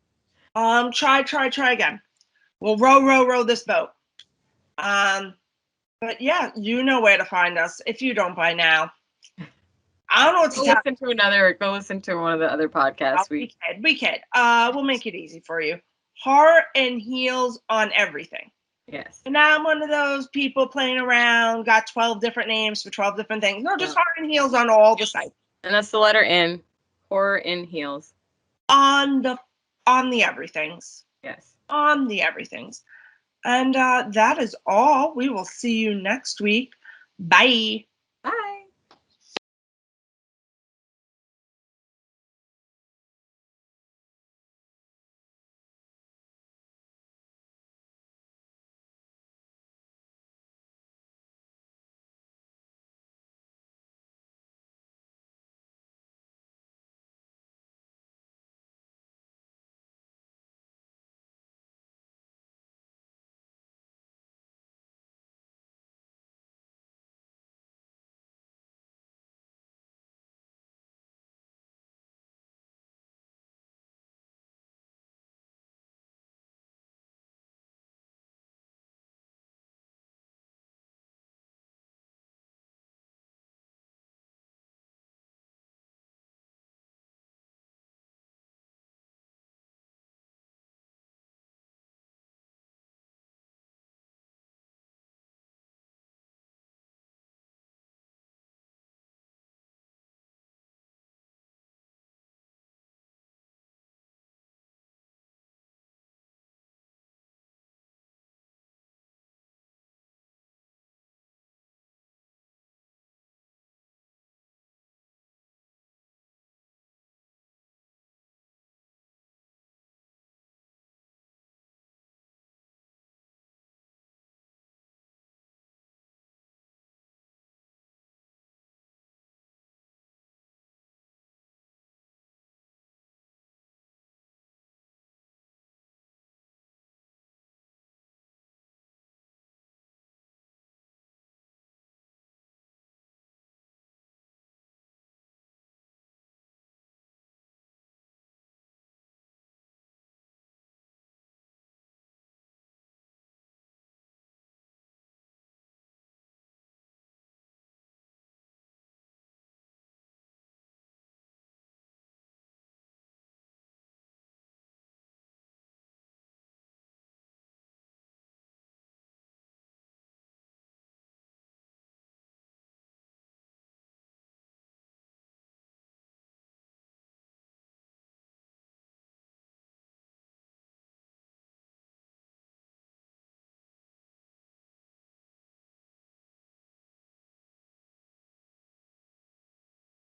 Try again. We'll row this boat. But yeah, you know where to find us if you don't by now. I don't know what to tell. Go listen to one of the other podcasts. We could. We'll make it easy for you. Horror and Heels on everything. Yes. And now I'm one of those people playing around, got 12 different names for 12 different things. No, just Horror and Heels on all the sites. And that's the letter N. Horror in Heels. On the everythings. Yes. On the everythings. And that is all. We will see you next week. Bye.